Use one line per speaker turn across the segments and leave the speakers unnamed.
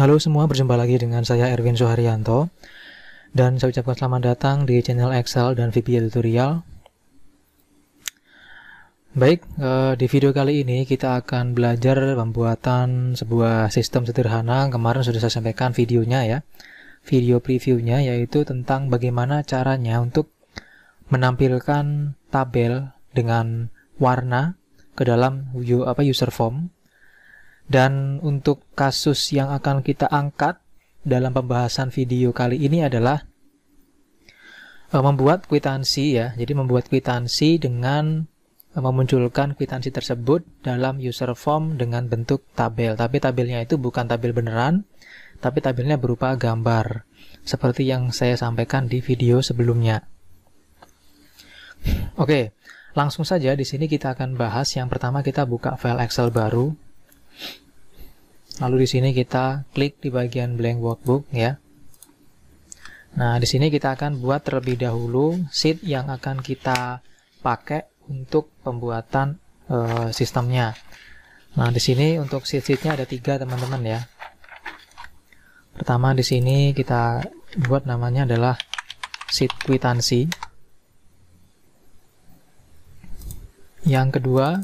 Halo semua, berjumpa lagi dengan saya Erwin Suharyanto, dan saya ucapkan selamat datang di channel Excel dan VBA Tutorial. Baik, di video kali ini kita akan belajar pembuatan sebuah sistem sederhana. Kemarin sudah saya sampaikan videonya ya, video previewnya, yaitu tentang bagaimana caranya untuk menampilkan tabel dengan warna ke dalam user form. Dan untuk kasus yang akan kita angkat dalam pembahasan video kali ini adalah membuat kwitansi ya. Jadi membuat kwitansi dengan memunculkan kwitansi tersebut dalam user form dengan bentuk tabel. Tapi tabelnya itu bukan tabel beneran, tapi tabelnya berupa gambar, seperti yang saya sampaikan di video sebelumnya. Oke, langsung saja di sini kita akan bahas. Yang pertama, kita buka file Excel baru. Lalu di sini kita klik di bagian blank workbook ya. Nah, di sini kita akan buat terlebih dahulu sheet yang akan kita pakai untuk pembuatan sistemnya. Nah, di sini untuk sheet-sheetnya ada 3 teman-teman ya. Pertama di sini kita buat namanya adalah sheet kwitansi. Yang kedua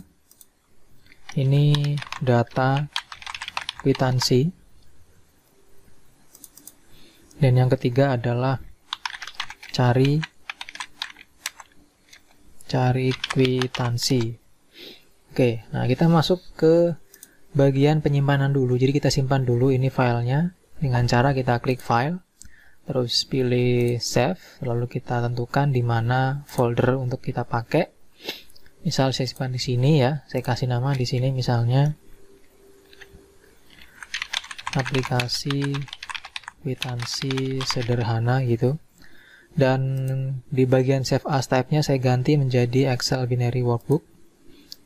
ini data kwitansi, dan yang ketiga adalah cari kwitansi. Oke, nah kita masuk ke bagian penyimpanan dulu. Jadi kita simpan dulu ini filenya dengan cara kita klik file, terus pilih save, lalu kita tentukan di mana folder untuk kita pakai. Misal saya simpan di sini ya, saya kasih nama di sini misalnya aplikasi kwitansi sederhana gitu. Dan di bagian save as type-nya saya ganti menjadi Excel binary workbook.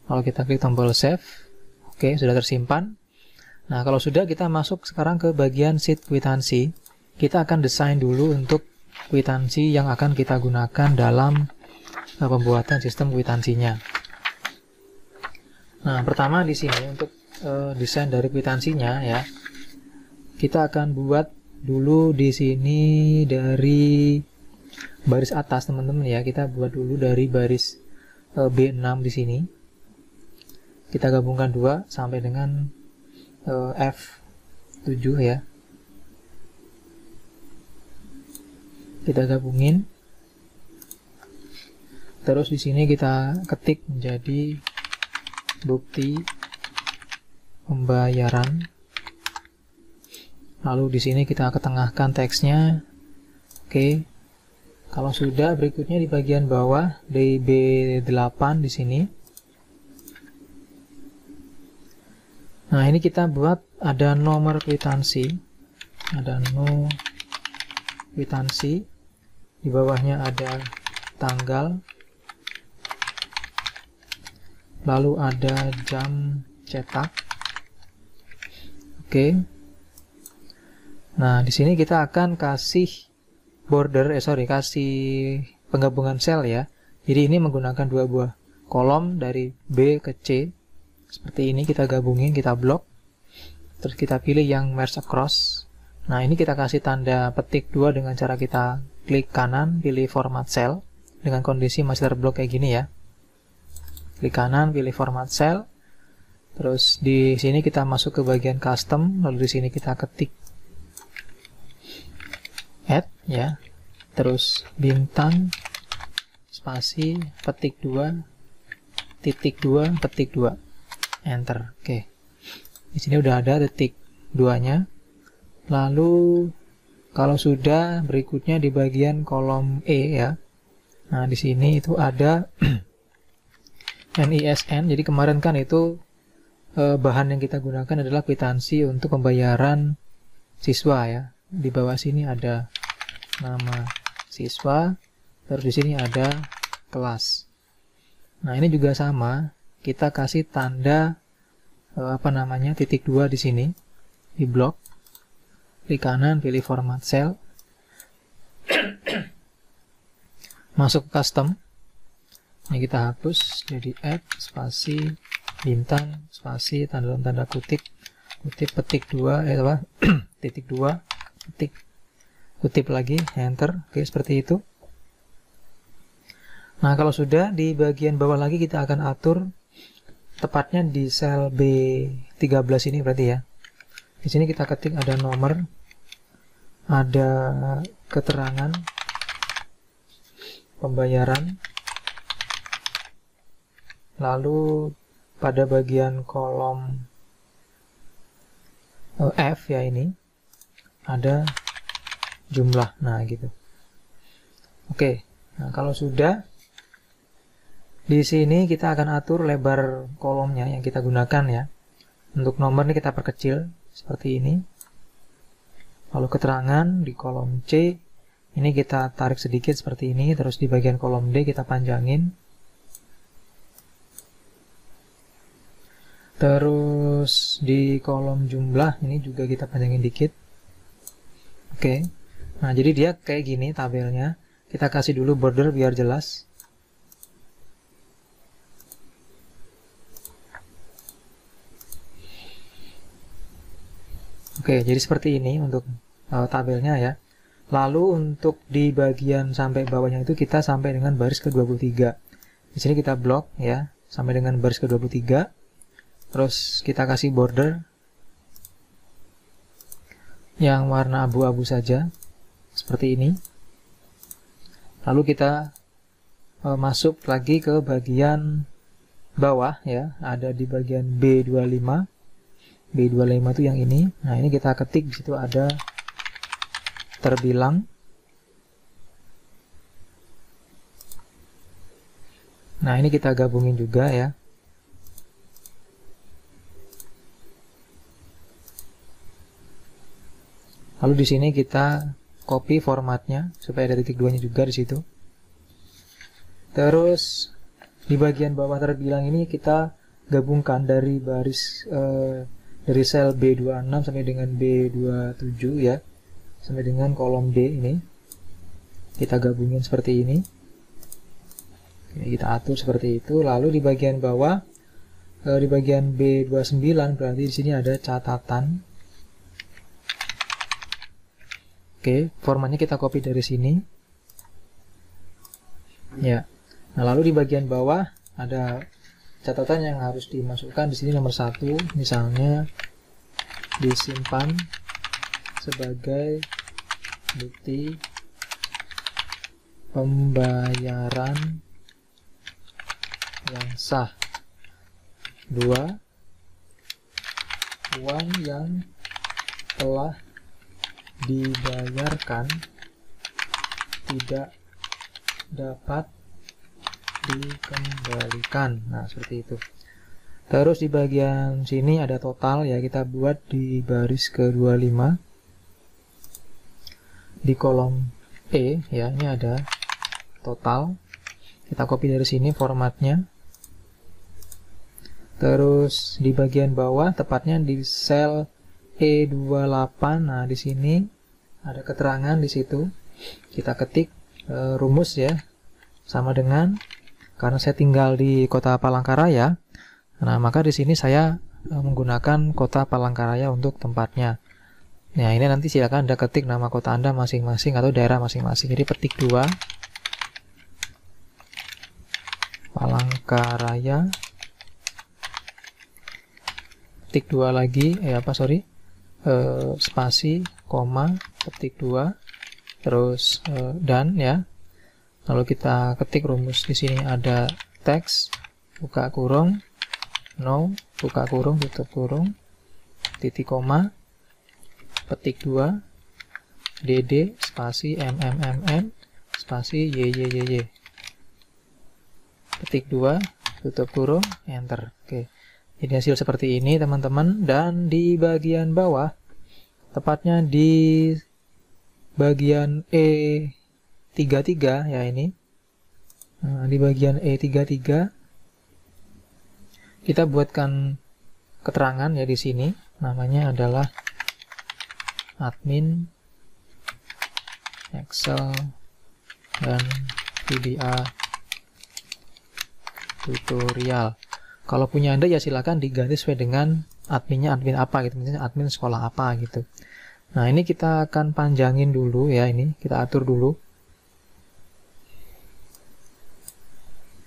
Kalau kita klik tombol save, oke, sudah tersimpan. Nah, kalau sudah, kita masuk sekarang ke bagian sheet kwitansi. Kita akan desain dulu untuk kwitansi yang akan kita gunakan dalam pembuatan sistem kwitansinya. Nah, pertama di sini untuk desain dari kwitansinya ya, kita akan buat dulu di sini dari baris atas teman-teman ya. Kita buat dulu dari baris B6 di sini. Kita gabungkan 2 sampai dengan F7 ya. Kita gabungin. Terus di sini kita ketik menjadi bukti pembayaran. Lalu di sini kita ketengahkan teksnya. Oke. Kalau sudah, berikutnya di bagian bawah di B8 di sini. Nah, ini kita buat ada nomor kwitansi. Ada no kwitansi. Di bawahnya ada tanggal. Lalu ada jam cetak. Oke. Nah, di sini kita akan kasih kasih penggabungan sel ya. Jadi ini menggunakan 2 buah kolom dari B ke C. Seperti ini kita gabungin, kita blok. Terus kita pilih yang merge across. Nah, ini kita kasih tanda petik 2 dengan cara kita klik kanan, pilih format cell dengan kondisi masih terblok kayak gini ya. Klik kanan, pilih format cell. Terus di sini kita masuk ke bagian custom, lalu di sini kita ketik add ya, terus bintang spasi petik 2 titik 2 petik 2 enter. Oke, di sini udah ada titik 2-nya. Lalu kalau sudah, berikutnya di bagian kolom E ya. Nah, di sini itu ada NISN. Jadi kemarin kan itu bahan yang kita gunakan adalah kwitansi untuk pembayaran siswa ya. Di bawah sini ada nama siswa, terus di sini ada kelas. Nah, ini juga sama, kita kasih tanda titik 2 di sini di blok. Klik kanan, pilih format cell. Masuk ke custom. Ini kita hapus jadi add spasi bintang spasi tanda kutip petik 2 titik 2, ketik, kutip lagi, enter. Oke, seperti itu. Nah, kalau sudah, di bagian bawah lagi kita akan atur tepatnya di sel B13 ini berarti ya. Di sini kita ketik ada nomor, ada keterangan pembayaran, lalu pada bagian kolom F ya ini ada jumlah. Nah, gitu. Oke. Nah, kalau sudah, di sini kita akan atur lebar kolomnya yang kita gunakan ya. Untuk nomor ini kita perkecil seperti ini. Lalu keterangan di kolom C ini kita tarik sedikit seperti ini. Terus di bagian kolom D kita panjangin. Terus di kolom jumlah ini juga kita panjangin dikit. Oke. Nah, jadi dia kayak gini tabelnya. Kita kasih dulu border biar jelas. Oke, jadi seperti ini untuk tabelnya ya. Lalu untuk di bagian sampai bawahnya itu kita sampai dengan baris ke-23. Di sini kita blok ya, sampai dengan baris ke-23. Terus kita kasih border yang warna abu-abu saja, seperti ini. Lalu kita masuk lagi ke bagian bawah ya, ada di bagian B25. B25 itu yang ini. Nah, ini kita ketik, di situ ada terbilang. Nah, ini kita gabungin juga ya. Lalu di sini kita copy formatnya supaya ada titik 2-nya juga di situ. Terus di bagian bawah terbilang ini kita gabungkan dari baris dari sel B26 sampai dengan B27 ya, sampai dengan kolom D ini kita gabungin seperti ini. Oke, kita atur seperti itu. Lalu di bagian bawah di bagian B29 berarti di sini ada catatan. Oke, formatnya kita copy dari sini ya. Nah, lalu di bagian bawah ada catatan yang harus dimasukkan. Di sini nomor 1 misalnya disimpan sebagai bukti pembayaran yang sah. 2, uang yang telah dibayarkan tidak dapat dikembalikan. Nah, seperti itu. Terus di bagian sini ada total ya, kita buat di baris ke-25 di kolom E ya, ini ada total. Kita copy dari sini formatnya. Terus di bagian bawah tepatnya di sel E28. Nah, di sini ada keterangan di situ. Kita ketik rumus ya. Sama dengan, karena saya tinggal di Kota Palangkaraya, nah maka di sini saya menggunakan Kota Palangkaraya untuk tempatnya. Nah, ini nanti silakan Anda ketik nama kota Anda masing-masing atau daerah masing-masing. Jadi petik 2 Palangkaraya, petik 2 lagi spasi koma petik 2 terus dan ya. Lalu kita ketik rumus. Di sini ada teks buka kurung, no buka kurung tutup kurung, titik koma, petik 2 dd spasi mmm spasi yyyy, petik 2 tutup kurung, enter. Oke, jadi hasil seperti ini teman-teman. Dan di bagian bawah tepatnya di bagian E33 ya ini. Nah, di bagian E33 kita buatkan keterangan ya di sini. Namanya adalah admin Excel dan VBA tutorial. Kalau punya Anda ya silakan diganti sesuai dengan adminnya admin apa gitu. Misalnya admin sekolah apa gitu. Nah, ini kita akan panjangin dulu ya, ini kita atur dulu.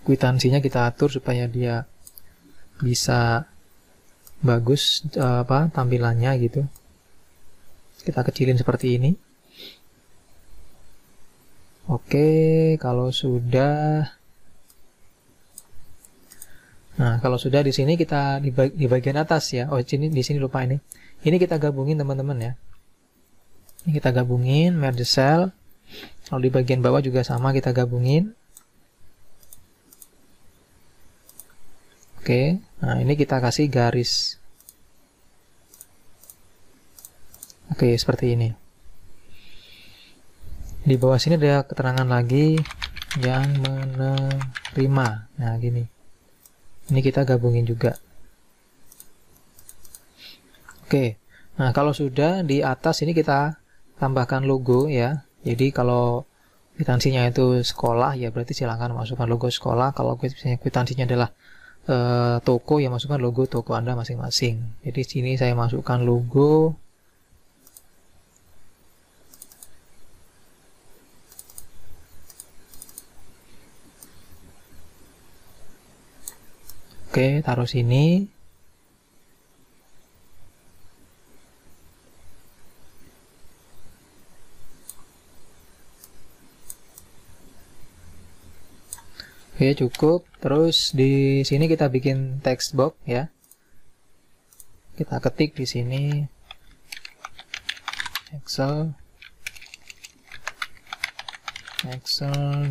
Kwitansinya kita atur supaya dia bisa bagus tampilannya gitu. Kita kecilin seperti ini. Oke, kalau sudah. Nah, kalau sudah di sini kita di bagian atas ya. Oh, di sini lupa ini. Ini kita gabungin teman-teman ya. Ini kita gabungin, merge cell. Lalu di bagian bawah juga sama kita gabungin. Oke, nah ini kita kasih garis. Oke, seperti ini. Di bawah sini ada keterangan lagi yang menerima. Nah, gini. Ini kita gabungin juga. Oke, nah kalau sudah di atas ini kita tambahkan logo ya. Jadi kalau kwitansinya itu sekolah ya berarti silakan masukkan logo sekolah. Kalau kwitansinya adalah toko ya masukkan logo toko Anda masing-masing. Jadi sini saya masukkan logo. Oke, taruh sini. Oke, cukup. Terus di sini kita bikin text box ya. Kita ketik di sini Excel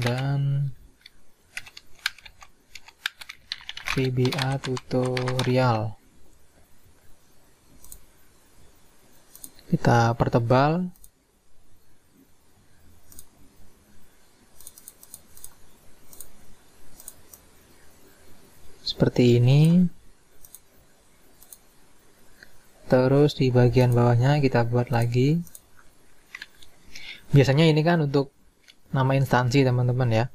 dan VBA tutorial. Kita pertebal. Seperti ini. Terus di bagian bawahnya kita buat lagi. Biasanya ini kan untuk nama instansi teman-teman ya.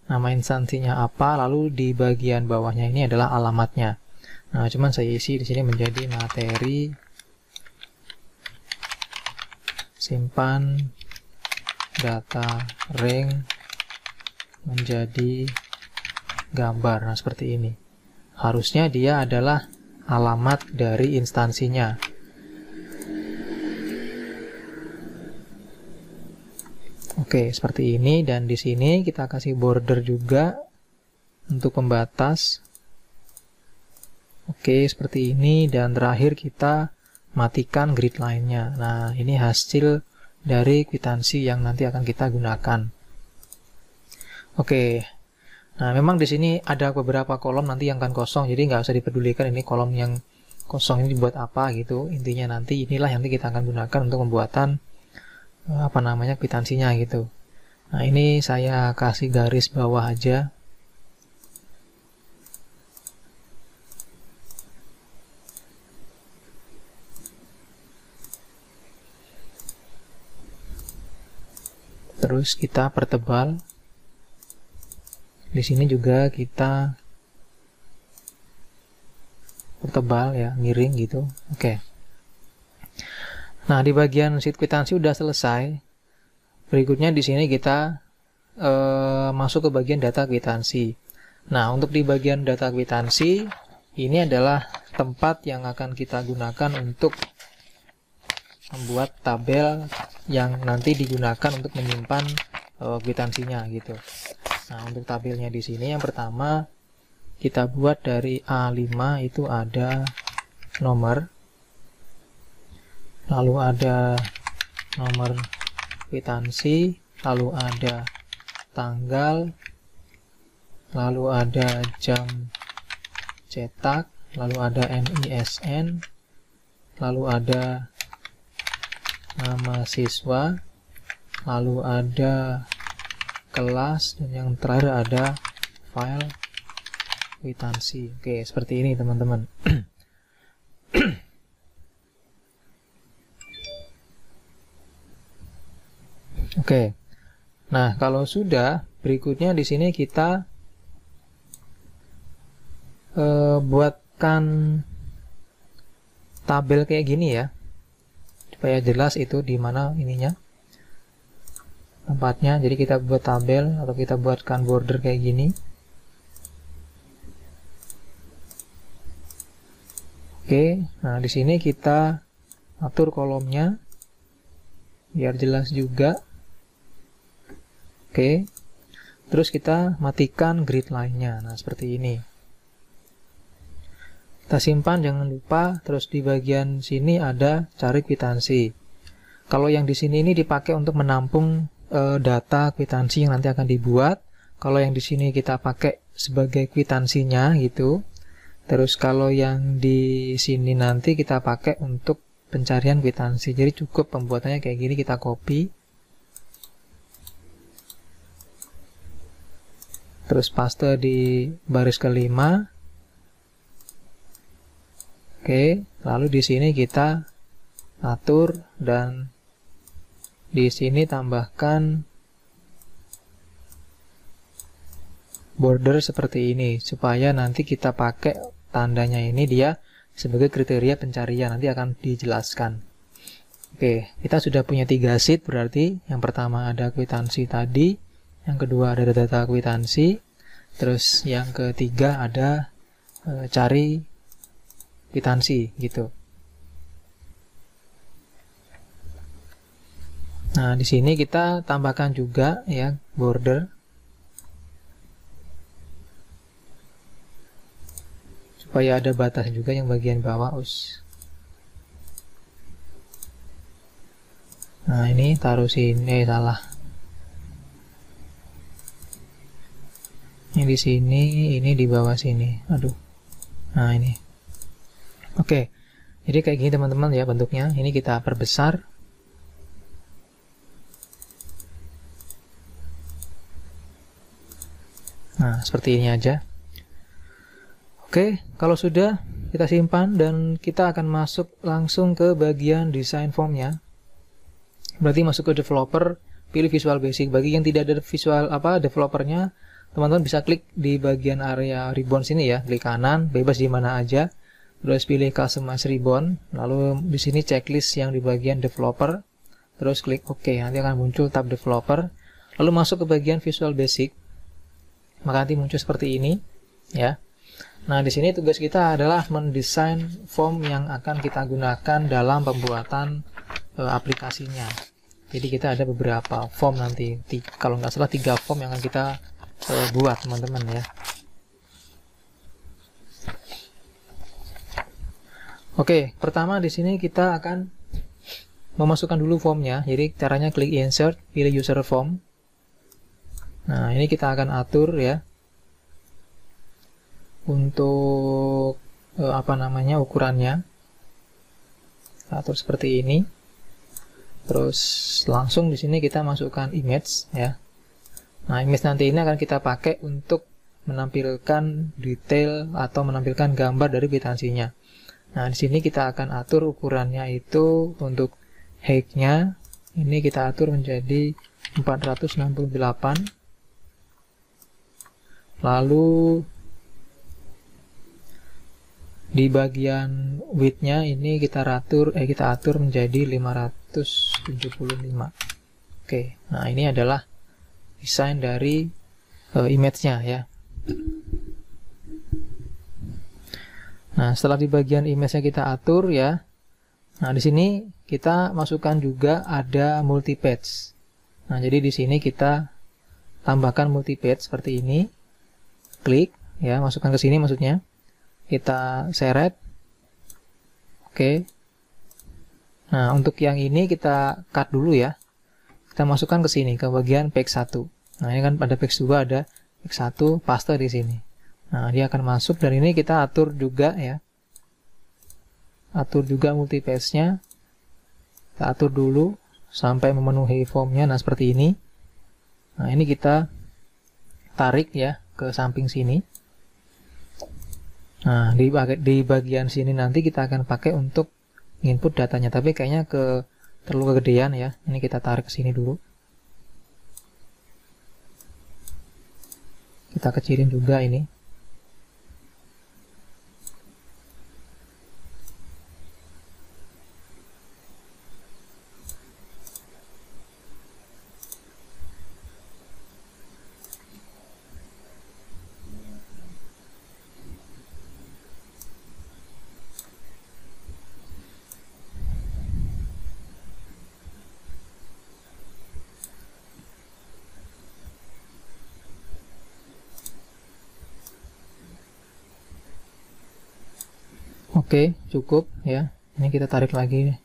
Nama instansinya apa, lalu di bagian bawahnya ini adalah alamatnya. Nah, cuman saya isi di sini menjadi materi simpan data ring menjadi gambar. Nah, seperti ini. Harusnya dia adalah alamat dari instansinya. Oke, seperti ini. Dan di sini kita kasih border juga untuk pembatas. Oke, seperti ini. Dan terakhir kita matikan grid line-nya. Nah, ini hasil dari kwitansi yang nanti akan kita gunakan. Oke. Nah, memang di sini ada beberapa kolom nanti yang akan kosong, jadi nggak usah dipedulikan ini kolom yang kosong ini dibuat apa gitu. Intinya nanti inilah yang nanti kita akan gunakan untuk pembuatan kwitansinya gitu. Nah, ini saya kasih garis bawah aja. Terus kita pertebal. Di sini juga kita pertebal ya, miring gitu. Oke. Nah, di bagian sheet kwitansi udah selesai. Berikutnya di sini kita masuk ke bagian data kwitansi. Nah, untuk di bagian data kwitansi ini adalah tempat yang akan kita gunakan untuk membuat tabel yang nanti digunakan untuk menyimpan kwitansinya gitu. Nah, untuk tabelnya di sini yang pertama kita buat dari A5 itu ada nomor, lalu ada nomor kwitansi, lalu ada tanggal, lalu ada jam cetak, lalu ada NISN, lalu ada nama siswa, lalu ada kelas, dan yang terakhir ada file kwitansi. Oke, seperti ini teman-teman. Oke. Nah, kalau sudah, berikutnya di sini kita buatkan tabel kayak gini ya. supaya jelas itu di mana ininya tempatnya. Jadi kita buat tabel atau kita buatkan border kayak gini. Oke, nah di sini kita atur kolomnya biar jelas juga. Oke, terus kita matikan grid line-nya. Nah, seperti ini. Kita simpan, jangan lupa. Terus di bagian sini ada cari kwitansi. Kalau yang di sini ini dipakai untuk menampung data kwitansi yang nanti akan dibuat. Kalau yang di sini kita pakai sebagai kwitansinya gitu. Terus kalau yang di sini nanti kita pakai untuk pencarian kwitansi. Jadi cukup pembuatannya kayak gini, kita copy. Terus paste di baris kelima. Oke, lalu di sini kita atur dan di sini tambahkan border seperti ini supaya nanti kita pakai tandanya ini dia sebagai kriteria pencarian, nanti akan dijelaskan. Oke, kita sudah punya 3 sheet berarti. Yang pertama ada kwitansi tadi, yang kedua ada data kwitansi, terus yang ketiga ada cari kwitansi gitu. Nah, di sini kita tambahkan juga ya border supaya ada batas juga yang bagian bawah. Nah, ini taruh sini, salah. Ini di sini, ini di bawah sini. Aduh. Nah, ini. Oke. Jadi kayak gini teman-teman ya bentuknya. Ini kita perbesar. Nah, seperti ini aja. Oke, kalau sudah kita simpan dan kita akan masuk langsung ke bagian desain formnya. Berarti masuk ke developer, pilih Visual Basic. Bagi yang tidak ada visual developernya, teman-teman bisa klik di bagian area ribbon sini ya, klik kanan, bebas di mana aja. Terus pilih Customize Ribbon, lalu di sini checklist yang di bagian developer. Terus klik OK, nanti akan muncul tab developer. Lalu masuk ke bagian Visual Basic. Maka nanti muncul seperti ini ya. Nah, di sini tugas kita adalah mendesain form yang akan kita gunakan dalam pembuatan aplikasinya. Jadi kita ada beberapa form nanti, kalau nggak salah 3 form yang akan kita buat teman-teman ya. Oke, pertama di sini kita akan memasukkan dulu formnya. Jadi caranya klik insert, pilih user form. Nah, ini kita akan atur ya. Untuk ukurannya atur seperti ini. Terus langsung di sini kita masukkan image ya. Nah, image nanti ini akan kita pakai untuk menampilkan detail atau menampilkan gambar dari kwitansinya. Nah, di sini kita akan atur ukurannya itu untuk height-nya ini kita atur menjadi 468. Lalu di bagian width-nya ini kita atur menjadi 575. Oke, nah ini adalah desain dari image-nya ya. Nah, setelah di bagian image-nya kita atur ya. Nah, di sini kita masukkan juga ada multi page. Nah, jadi di sini kita tambahkan multi page seperti ini. Klik ya, masukkan ke sini maksudnya. Kita seret. Oke. Nah, untuk yang ini kita cut dulu ya. Kita masukkan ke sini ke bagian page 1. Nah, ini kan pada page 2 ada page 1 paste di sini. Nah, dia akan masuk dan ini kita atur juga ya. Atur juga multi page-nya. Kita atur dulu sampai memenuhi formnya. Nah, seperti ini. Nah, ini kita tarik ya ke samping sini. Nah, di bagian sini nanti kita akan pakai untuk input datanya, tapi kayaknya terlalu kegedean ya. Ini kita tarik ke sini dulu. Kita kecilin juga ini. Oke, cukup ya. Ini kita tarik lagi.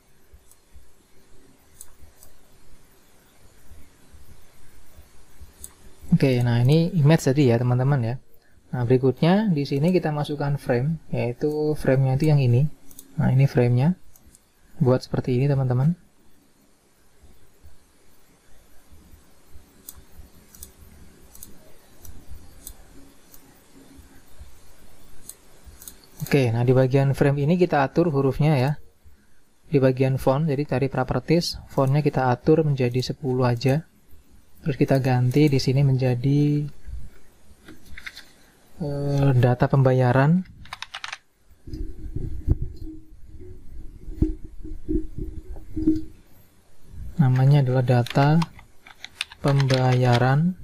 Oke, nah ini image tadi ya teman-teman ya. Nah berikutnya di sini kita masukkan frame, yaitu framenya itu yang ini. Nah ini framenya, buat seperti ini teman-teman. Oke, nah di bagian frame ini kita atur hurufnya ya. Di bagian font, jadi dari properties, fontnya kita atur menjadi 10 aja. Terus kita ganti di sini menjadi data pembayaran. Namanya adalah data pembayaran.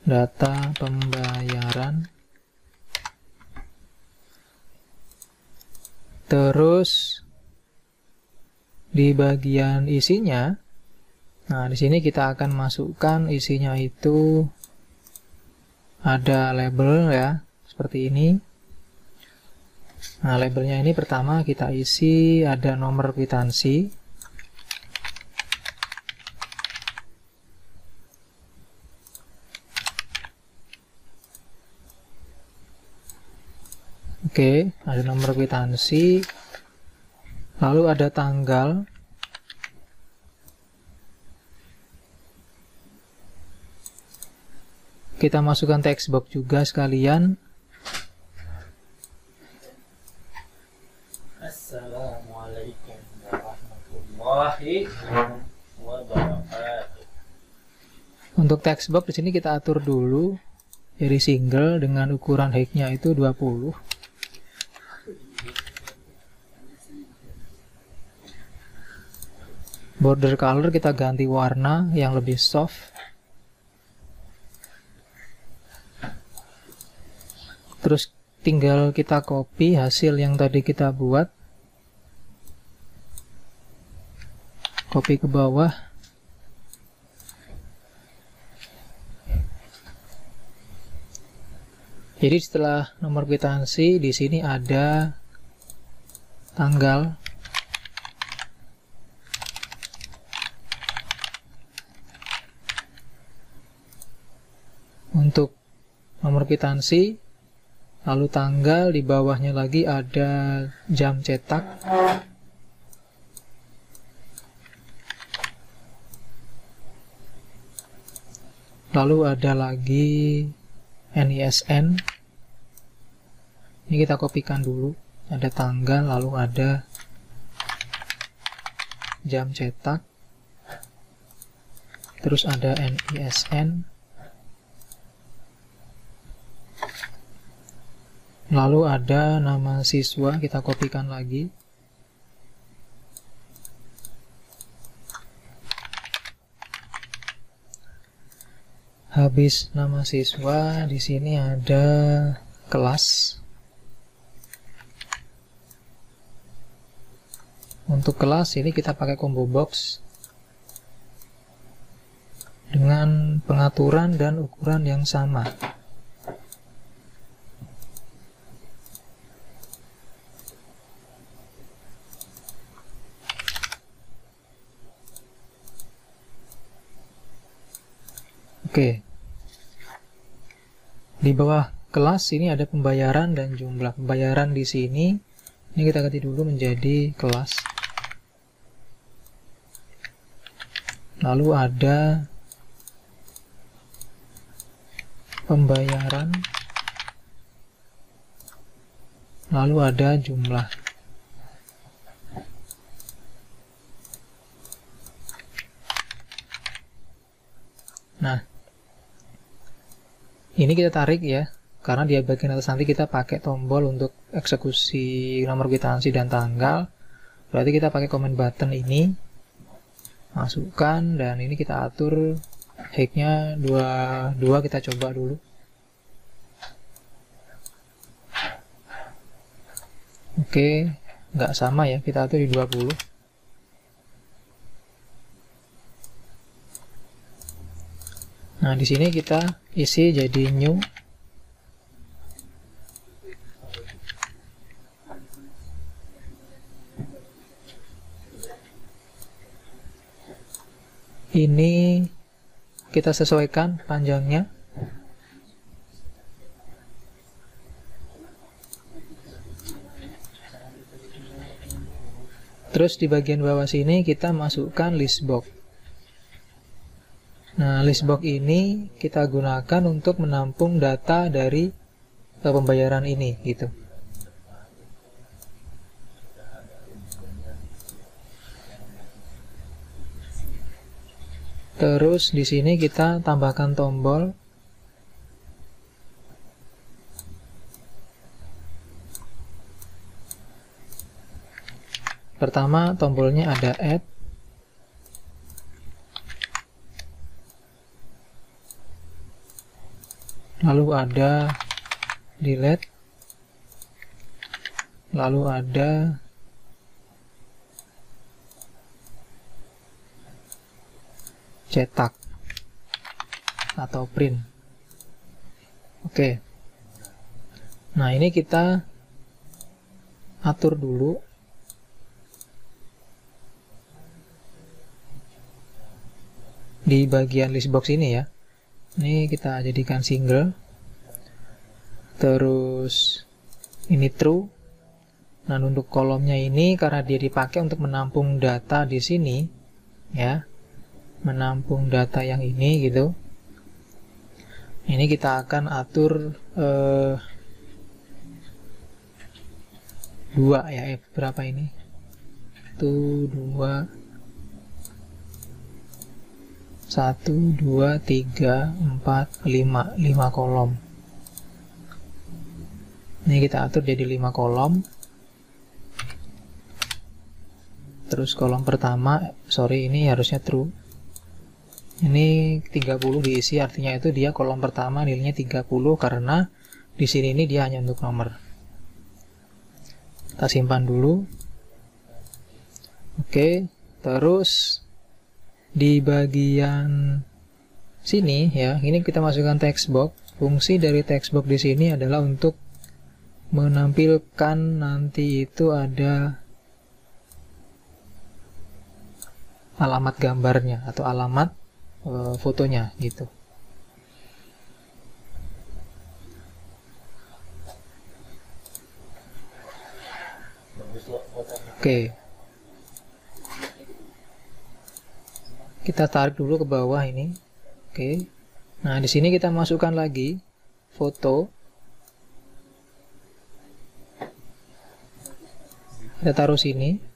Data pembayaran. Terus di bagian isinya, nah di sini kita akan masukkan isinya itu ada label ya, seperti ini. Nah labelnya ini pertama kita isi ada nomor kwitansi. Oke, ada nomor kwitansi, lalu ada tanggal, kita masukkan text box juga sekalian.
Assalamualaikum warahmatullahi wabarakatuh.
Untuk text box di sini kita atur dulu jadi single dengan ukuran height-nya itu 20. Border color kita ganti warna yang lebih soft. Terus tinggal kita copy hasil yang tadi kita buat. Copy ke bawah. Jadi setelah nomor kwitansi di sini ada tanggal. Untuk nomor kwitansi, lalu tanggal, di bawahnya lagi ada jam cetak. Lalu ada lagi NISN. Ini kita kopikan dulu. Ada tanggal, lalu ada jam cetak. Terus ada NISN. Lalu ada nama siswa, kita kopikan lagi. Habis nama siswa, di sini ada kelas. Untuk kelas ini kita pakai combo box dengan pengaturan dan ukuran yang sama. Oke, di bawah kelas ini ada pembayaran dan jumlah pembayaran di sini. Ini kita ganti dulu menjadi kelas. Lalu ada pembayaran. Lalu ada jumlah. Nah, ini kita tarik ya, karena di bagian atas nanti kita pakai tombol untuk eksekusi nomor kwitansi dan tanggal. Berarti kita pakai command button ini, masukkan, dan ini kita atur height-nya 22, kita coba dulu. Oke, nggak sama ya, kita atur di 20. Nah, di sini kita isi jadi new. Ini kita sesuaikan panjangnya. Terus di bagian bawah sini kita masukkan list box. Nah, list box ini kita gunakan untuk menampung data dari pembayaran ini gitu. Terus di sini kita tambahkan tombol. Pertama tombolnya ada add. Lalu ada delete. Lalu ada cetak atau print. Oke. Nah, ini kita atur dulu. Di bagian list box ini ya. Ini kita jadikan single. Terus ini true. Nah, untuk kolomnya ini karena dia dipakai untuk menampung data di sini ya. Menampung data yang ini gitu. Ini kita akan atur 2 ya, berapa ini? 1 2 1 2 3 4 5 kolom. Ini kita atur jadi 5 kolom. Terus kolom pertama, ini harusnya true. Ini 30 diisi, artinya itu dia kolom pertama nilainya 30 karena di sini ini dia hanya untuk nomor. Kita simpan dulu. Oke, terus di bagian sini ya, ini kita masukkan text box. Fungsi dari text box di sini adalah untuk menampilkan nanti itu ada alamat gambarnya atau alamat fotonya gitu. Oke. Kita tarik dulu ke bawah ini. Oke. Nah, di sini kita masukkan lagi foto. Kita taruh sini.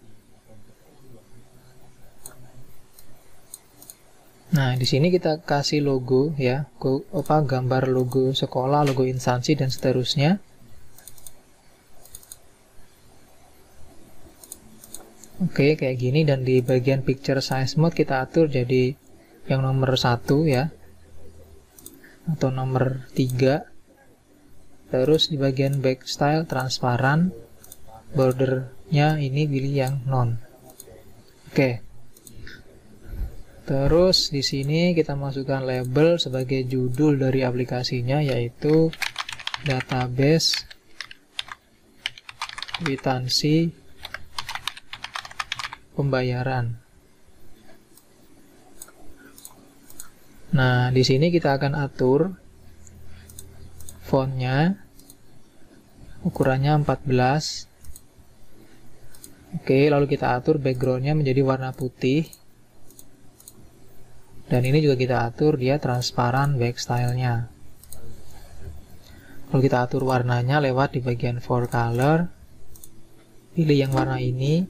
Nah, di sini kita kasih logo ya, gambar logo sekolah, logo instansi dan seterusnya. Oke, kayak gini, dan di bagian picture size mode kita atur jadi yang nomor 1 ya. Atau nomor 3. Terus di bagian back style transparan, bordernya ini pilih yang non. Oke. Terus di sini kita masukkan label sebagai judul dari aplikasinya, yaitu database kwitansi pembayaran. Nah, di sini kita akan atur fontnya, ukurannya 14. Oke, lalu kita atur backgroundnya menjadi warna putih. Dan ini juga kita atur dia transparan back style-nya. Kalau kita atur warnanya lewat di bagian for color, pilih yang warna ini.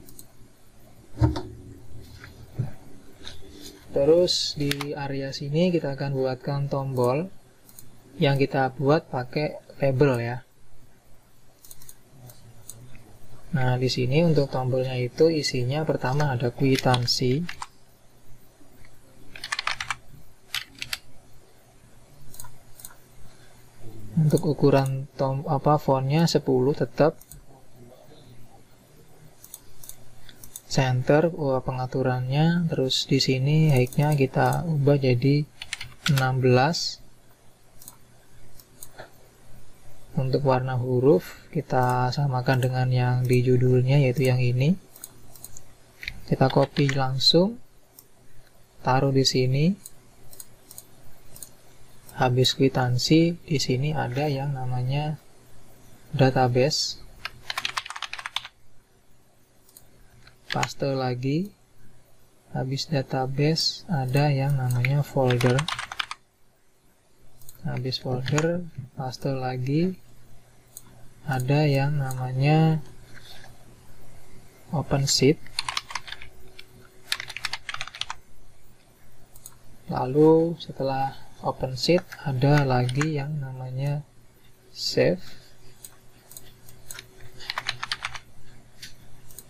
Terus di area sini kita akan buatkan tombol yang kita buat pakai label ya. Nah, di sini untuk tombolnya itu isinya pertama ada kwitansi. Untuk ukuran fontnya 10 tetap. Center pengaturannya, terus di sini height-nya kita ubah jadi 16. Untuk warna huruf kita samakan dengan yang di judulnya, yaitu yang ini. Kita copy langsung, taruh di sini. Habis kwitansi, di sini ada yang namanya database. Paste lagi. Habis database ada yang namanya folder. Habis folder, paste lagi, ada yang namanya open sheet. Lalu setelah open sheet ada lagi yang namanya save.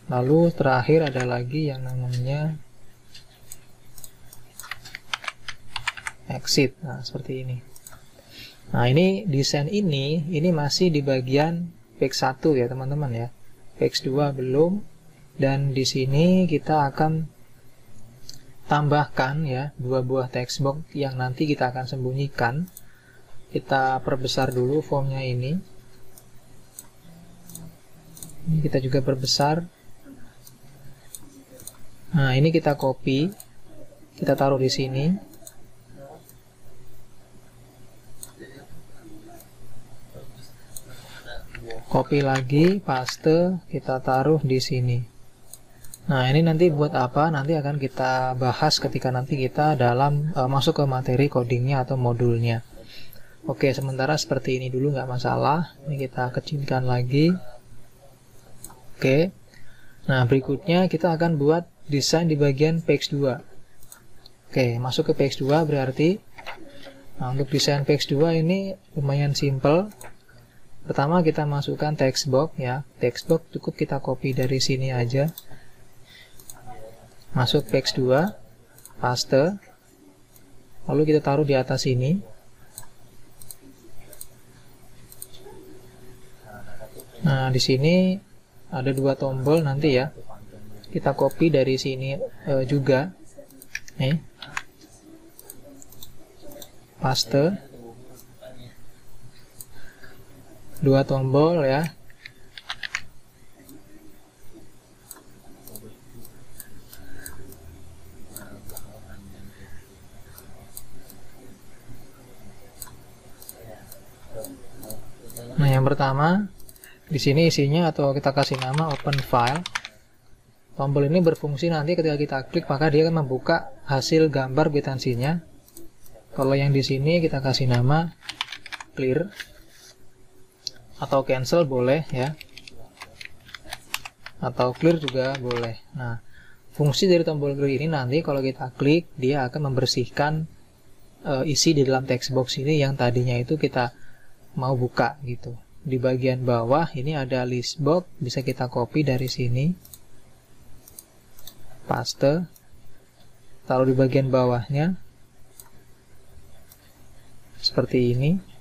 Lalu terakhir ada lagi yang namanya exit. Nah, seperti ini. Nah, ini desain ini masih di bagian page 1 ya, teman-teman ya. Page 2 belum. Dan di sini kita akan tambahkan ya 2 buah text box yang nanti kita akan sembunyikan. Kita perbesar dulu formnya ini. Ini kita juga perbesar. Nah, ini kita copy. Kita taruh di sini. Copy lagi, paste, kita taruh di sini. Nah, ini nanti buat apa? Nanti akan kita bahas ketika nanti kita dalam masuk ke materi codingnya atau modulnya. Oke, sementara seperti ini dulu nggak masalah. Ini kita kecilkan lagi. Oke. Nah, berikutnya kita akan buat desain di bagian page 2. Oke, masuk ke page 2 berarti. Nah, untuk desain page 2 ini lumayan simple. Pertama kita masukkan text box ya. Text box cukup kita copy dari sini aja. Masuk page 2, paste. Lalu kita taruh di atas ini. Nah, di sini ada 2 tombol nanti ya. Kita copy dari sini juga. Nih. Paste. 2 tombol ya. Nah, yang pertama di sini isinya atau kita kasih nama open file. Tombol ini berfungsi nanti ketika kita klik maka dia akan membuka hasil gambar kwitansinya. Kalau yang di sini kita kasih nama clear atau cancel boleh ya, atau clear juga boleh. Nah, fungsi dari tombol clear ini nanti kalau kita klik dia akan membersihkan isi di dalam text box ini yang tadinya itu kita mau buka gitu. Di bagian bawah ini ada list box, bisa kita copy dari sini, paste, taruh di bagian bawahnya seperti ini.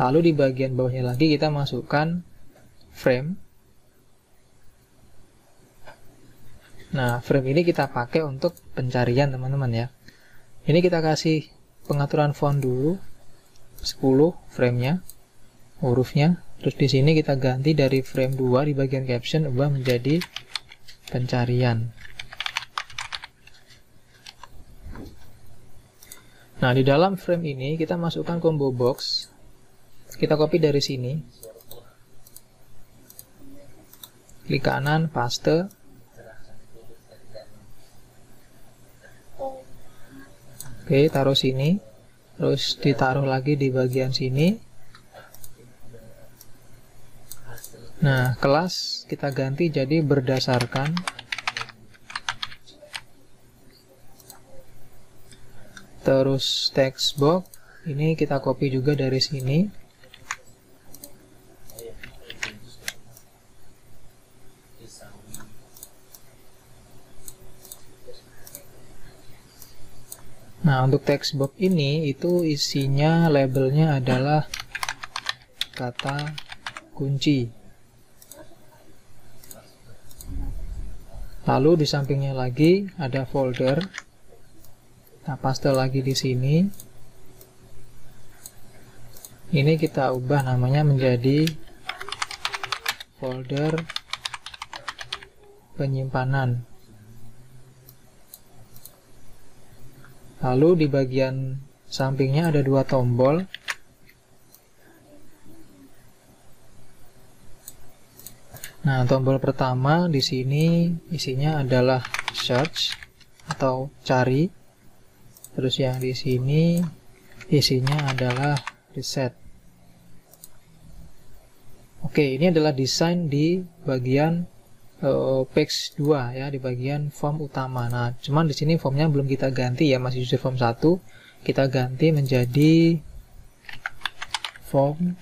Lalu di bagian bawahnya lagi kita masukkan frame. Nah, frame ini kita pakai untuk pencarian teman-teman ya. Ini kita kasih pengaturan font dulu 10 framenya, hurufnya. Terus di sini kita ganti dari frame 2 di bagian caption ubah menjadi pencarian. Nah, di dalam frame ini kita masukkan combo box. Kita copy dari sini. Klik kanan, paste. Oke, taruh sini. Terus ditaruh lagi di bagian sini. Nah, kelas kita ganti jadi berdasarkan. Terus text box ini kita copy juga dari sini. Nah, untuk text box ini itu isinya labelnya adalah kata kunci. Lalu di sampingnya lagi ada folder. Nah, paste lagi di sini. Ini kita ubah namanya menjadi folder penyimpanan. Lalu di bagian sampingnya ada dua tombol. Nah, tombol pertama di sini isinya adalah search atau cari. Terus yang di sini isinya adalah reset. Oke, ini adalah desain di bagian page 2 ya, di bagian form utama. Nah, cuman di sini formnya belum kita ganti ya, masih user form 1. Kita ganti menjadi form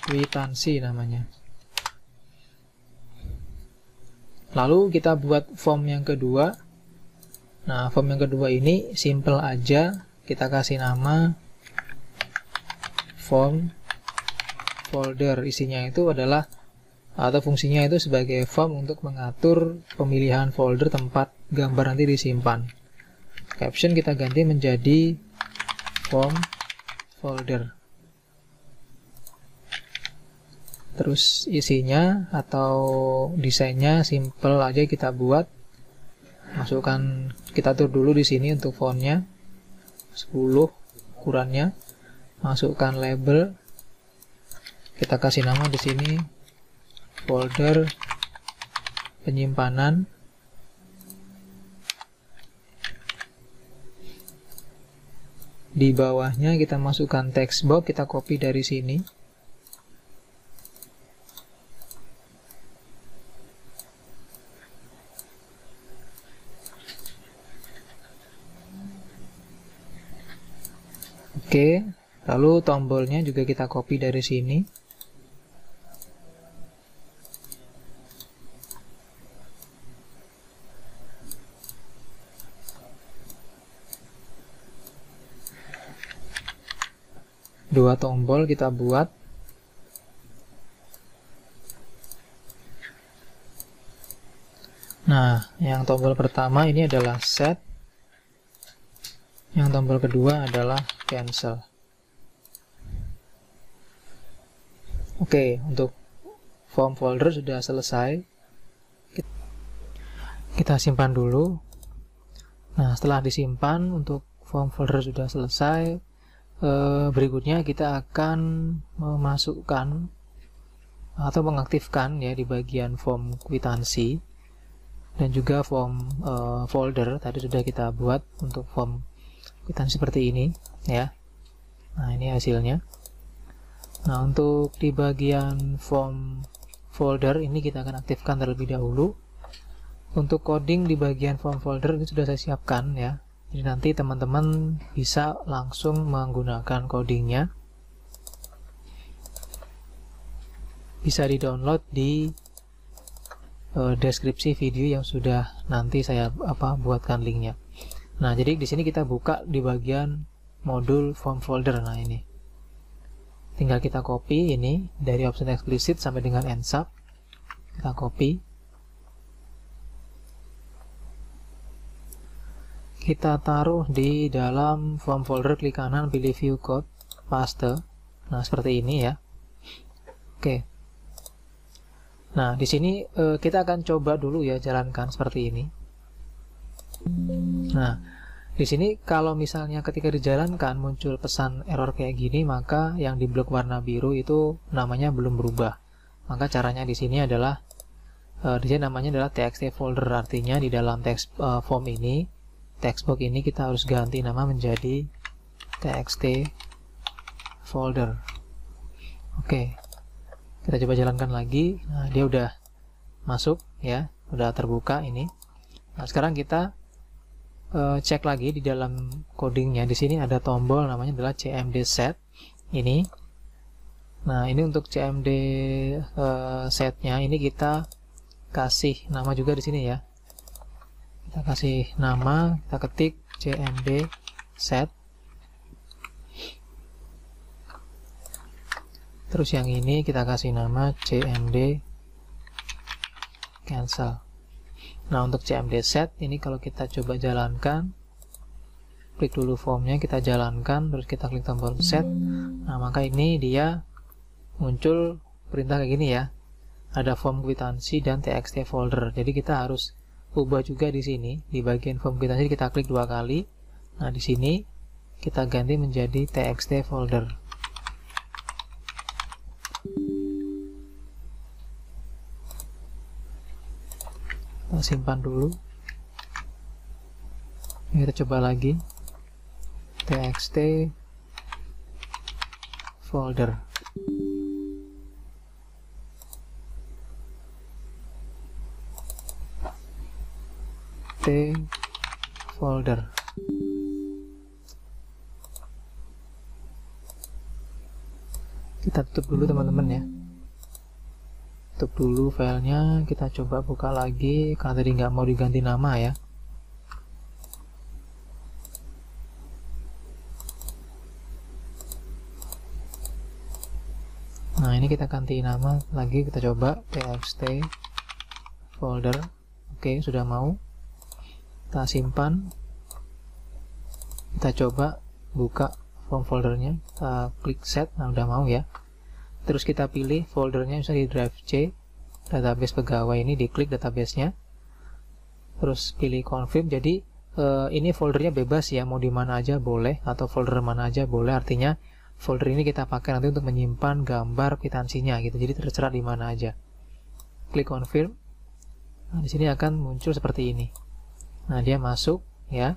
kwitansi namanya. Lalu kita buat form yang kedua. Nah, form yang kedua ini simple aja, kita kasih nama form folder. Isinya itu adalah, atau fungsinya itu sebagai form untuk mengatur pemilihan folder tempat gambar nanti disimpan. Caption kita ganti menjadi form folder. Terus isinya atau desainnya simple aja kita buat. Masukkan, kita atur dulu di sini untuk fontnya 10 ukurannya. Masukkan label. Kita kasih nama di sini folder penyimpanan. Di bawahnya kita masukkan text box, kita copy dari sini. Oke, lalu tombolnya juga kita copy dari sini. Dua tombol kita buat. Nah, yang tombol pertama ini adalah set. Yang tombol kedua adalah cancel. Oke, untuk form folder sudah selesai. Kita simpan dulu. Nah, setelah disimpan, untuk form folder sudah selesai. Berikutnya kita akan memasukkan atau mengaktifkan ya di bagian form kwitansi dan juga form folder. Tadi sudah kita buat untuk form kwitansi seperti ini ya. Nah, ini hasilnya. Nah, untuk di bagian form folder ini kita akan aktifkan terlebih dahulu. Untuk coding di bagian form folder ini sudah saya siapkan ya. Jadi nanti teman-teman bisa langsung menggunakan codingnya. Bisa di-download di deskripsi video yang sudah nanti saya buatkan linknya. Nah, jadi di sini kita buka di bagian modul form folder. Nah, ini tinggal kita copy ini dari option explicit sampai dengan ensub. Kita copy. Kita taruh di dalam form folder, klik kanan, pilih view code, paste. Nah, seperti ini ya. Oke. Nah, di sini kita akan coba dulu ya jalankan seperti ini. Nah, di sini kalau misalnya ketika dijalankan muncul pesan error kayak gini, maka yang di blok warna biru itu namanya belum berubah. Maka caranya di sini adalah di sini namanya adalah txt folder, artinya di dalam text form ini, text box ini kita harus ganti nama menjadi txt folder. Oke. Kita coba jalankan lagi. Nah, dia udah masuk ya, udah terbuka ini. Nah, sekarang kita cek lagi di dalam codingnya. Di sini ada tombol namanya adalah cmd set ini. Nah, ini untuk cmd setnya ini kita kasih nama juga di sini ya. Kita kasih nama, kita ketik cmd set. Terus yang ini kita kasih nama cmd cancel. Nah, untuk cmd set ini kalau kita coba jalankan, klik dulu formnya, kita jalankan, terus kita klik tombol set. Nah, maka ini dia muncul perintah kayak gini ya. ada form kwitansi dan txt folder. Jadi kita harus ubah juga di sini, di bagian form kwitansi kita klik 2 kali. Nah, di sini kita ganti menjadi txt folder. Kita simpan dulu. Kita coba lagi, txt folder. Folder. Kita tutup dulu teman-teman ya. Tutup dulu filenya. Kita coba buka lagi karena tadi nggak mau diganti nama ya. Nah, ini kita ganti nama lagi, kita coba txt folder. Oke, sudah mau. Kita simpan. Kita coba buka form foldernya. Kita klik set. Nah, udah mau ya. Terus kita pilih foldernya misalnya di drive C, database pegawai, ini diklik databasenya. Terus pilih confirm. Jadi ini foldernya bebas ya, mau di mana aja boleh atau folder mana aja boleh. Artinya folder ini kita pakai nanti untuk menyimpan gambar kwitansinya gitu. Jadi terserah di mana aja. Klik confirm. Nah, di sini akan muncul seperti ini. Nah, dia masuk ya.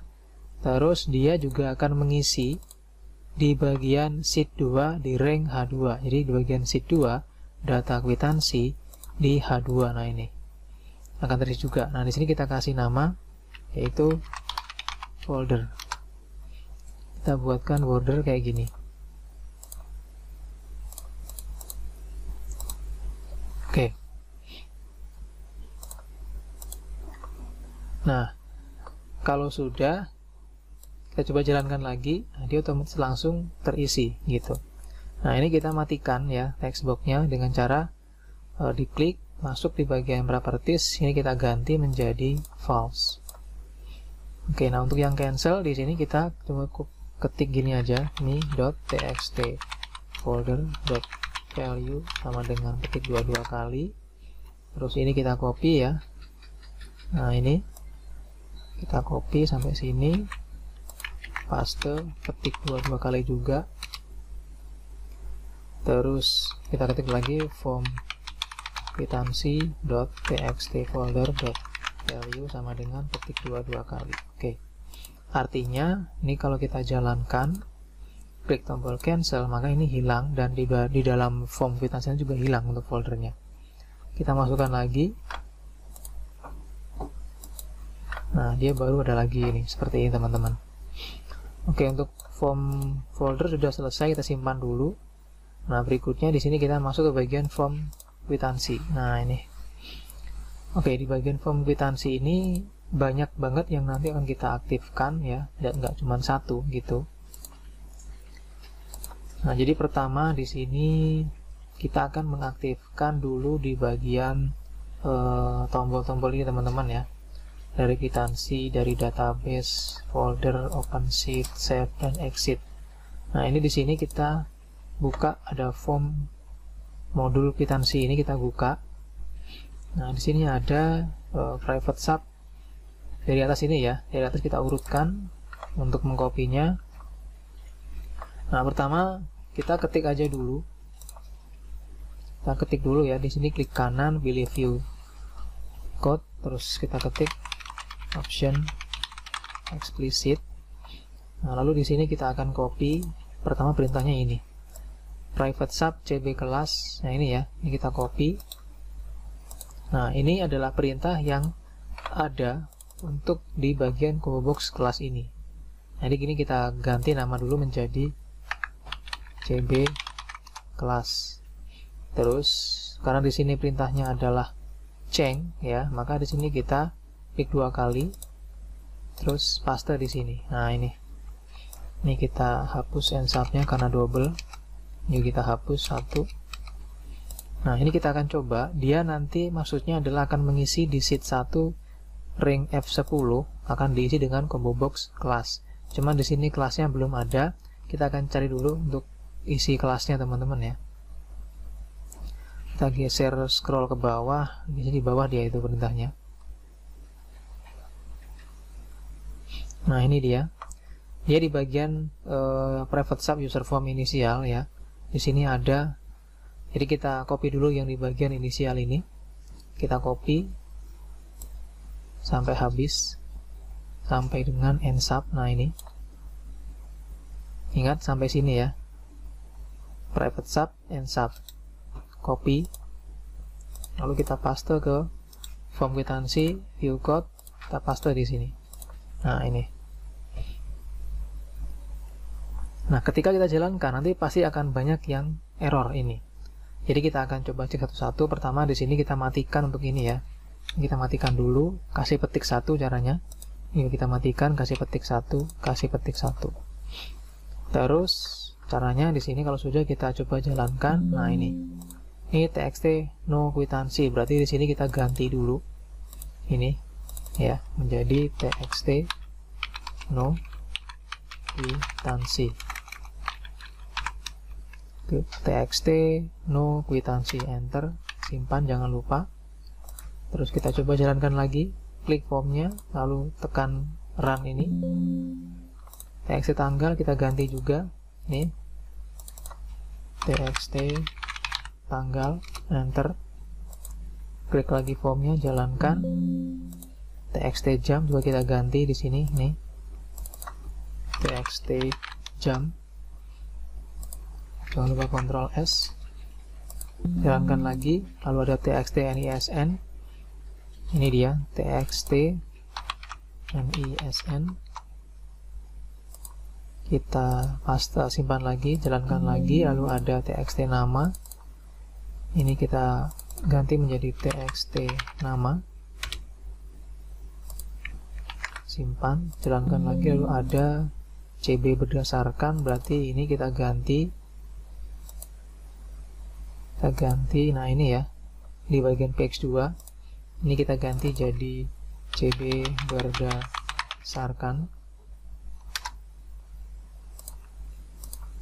Terus dia juga akan mengisi di bagian sheet 2 di rank H2. Jadi di bagian sheet 2 data kwitansi di H2. Nah, ini akan terisi juga. Nah, di sini kita kasih nama yaitu folder. Kita buatkan border kayak gini. Oke. Nah, kalau sudah, kita coba jalankan lagi. Nah, dia otomatis langsung terisi gitu. Nah, ini kita matikan ya text box-nya dengan cara diklik, masuk di bagian properties. Ini kita ganti menjadi false. Oke, nah untuk yang cancel di sini kita coba ketik gini aja, ini .txt folder.value sama dengan ketik 22 kali. Terus ini kita copy ya. Nah, ini kita copy sampai sini, paste, ketik 22 kali juga. Terus kita ketik lagi form kwitansi.txt folder.value sama dengan ketik 22 kali. Oke. Artinya ini kalau kita jalankan, klik tombol cancel, maka ini hilang dan di dalam form kwitansinya juga hilang untuk foldernya. Kita masukkan lagi. Nah, dia baru ada lagi ini, seperti ini teman-teman. Oke, untuk form folder sudah selesai, kita simpan dulu. Nah, berikutnya di sini kita masuk ke bagian form kwitansi. Nah, ini. Oke, di bagian form kwitansi ini banyak banget yang nanti akan kita aktifkan ya, dan nggak cuma satu gitu. Nah, jadi pertama di sini kita akan mengaktifkan dulu di bagian tombol-tombol ini teman-teman ya. Dari kwitansi, dari database, folder, open sheet, save dan exit. Nah, ini di sini kita buka ada form modul kwitansi, ini kita buka. Nah, di sini ada private sub dari atas ini ya. Dari atas kita urutkan untuk mengkopinya. Nah, pertama kita ketik aja dulu. Kita ketik dulu ya. Di sini klik kanan, pilih view code, terus kita ketik option explicit. Nah, lalu di sini kita akan copy. Pertama perintahnya ini, private sub cb kelas. Nah, ini ya, ini kita copy. Nah, ini adalah perintah yang ada untuk di bagian combo box kelas ini. Jadi gini, kita ganti nama dulu menjadi cb kelas. Terus karena di sini perintahnya adalah change ya, maka di sini kita klik 2 kali, terus paste di sini. Nah, ini kita hapus end sub-nya karena double. Yuk kita hapus satu. Nah, ini kita akan coba. Dia nanti maksudnya adalah akan mengisi di sheet 1 ring F10 akan diisi dengan combo box kelas. Cuman di sini kelasnya belum ada. Kita akan cari dulu untuk isi kelasnya teman-teman ya. Kita geser scroll ke bawah, di sini di bawah dia itu perintahnya. Nah, ini dia. Dia di bagian private sub user form inisial ya. Di sini ada. Jadi kita copy dulu yang di bagian inisial ini. Kita copy sampai habis, sampai dengan end sub. Nah, ini. Ingat sampai sini ya. Private sub, end sub. Copy. Lalu kita paste ke form kwitansi, view code, kita paste di sini. Nah, ini. Nah, ketika kita jalankan nanti pasti akan banyak yang error ini. Jadi kita akan coba cek satu-satu. Pertama di sini kita matikan untuk ini ya. Kita matikan dulu, kasih petik 1 caranya. Ini kita matikan, kasih petik 1, kasih petik 1. Terus caranya di sini kalau sudah kita coba jalankan. Nah, ini txt no kwitansi, berarti di sini kita ganti dulu ini ya menjadi txt no kwitansi. Txt no kwitansi, enter, simpan, jangan lupa. Terus kita coba jalankan lagi, klik formnya, lalu tekan run ini. Txt tanggal kita ganti juga nih, txt tanggal, enter, klik lagi formnya, jalankan. Txt jam juga kita ganti di sini nih, txt jam, jangan lupa Ctrl S, jalankan lagi. Lalu ada txt nisn, ini dia txt nisn, kita paste, simpan lagi, jalankan lagi. Lalu ada txt nama, ini kita ganti menjadi txt nama, simpan, jalankan lagi. Lalu ada cb berdasarkan, berarti ini kita ganti, nah ini ya di bagian page 2 ini kita ganti jadi cb berdasarkan,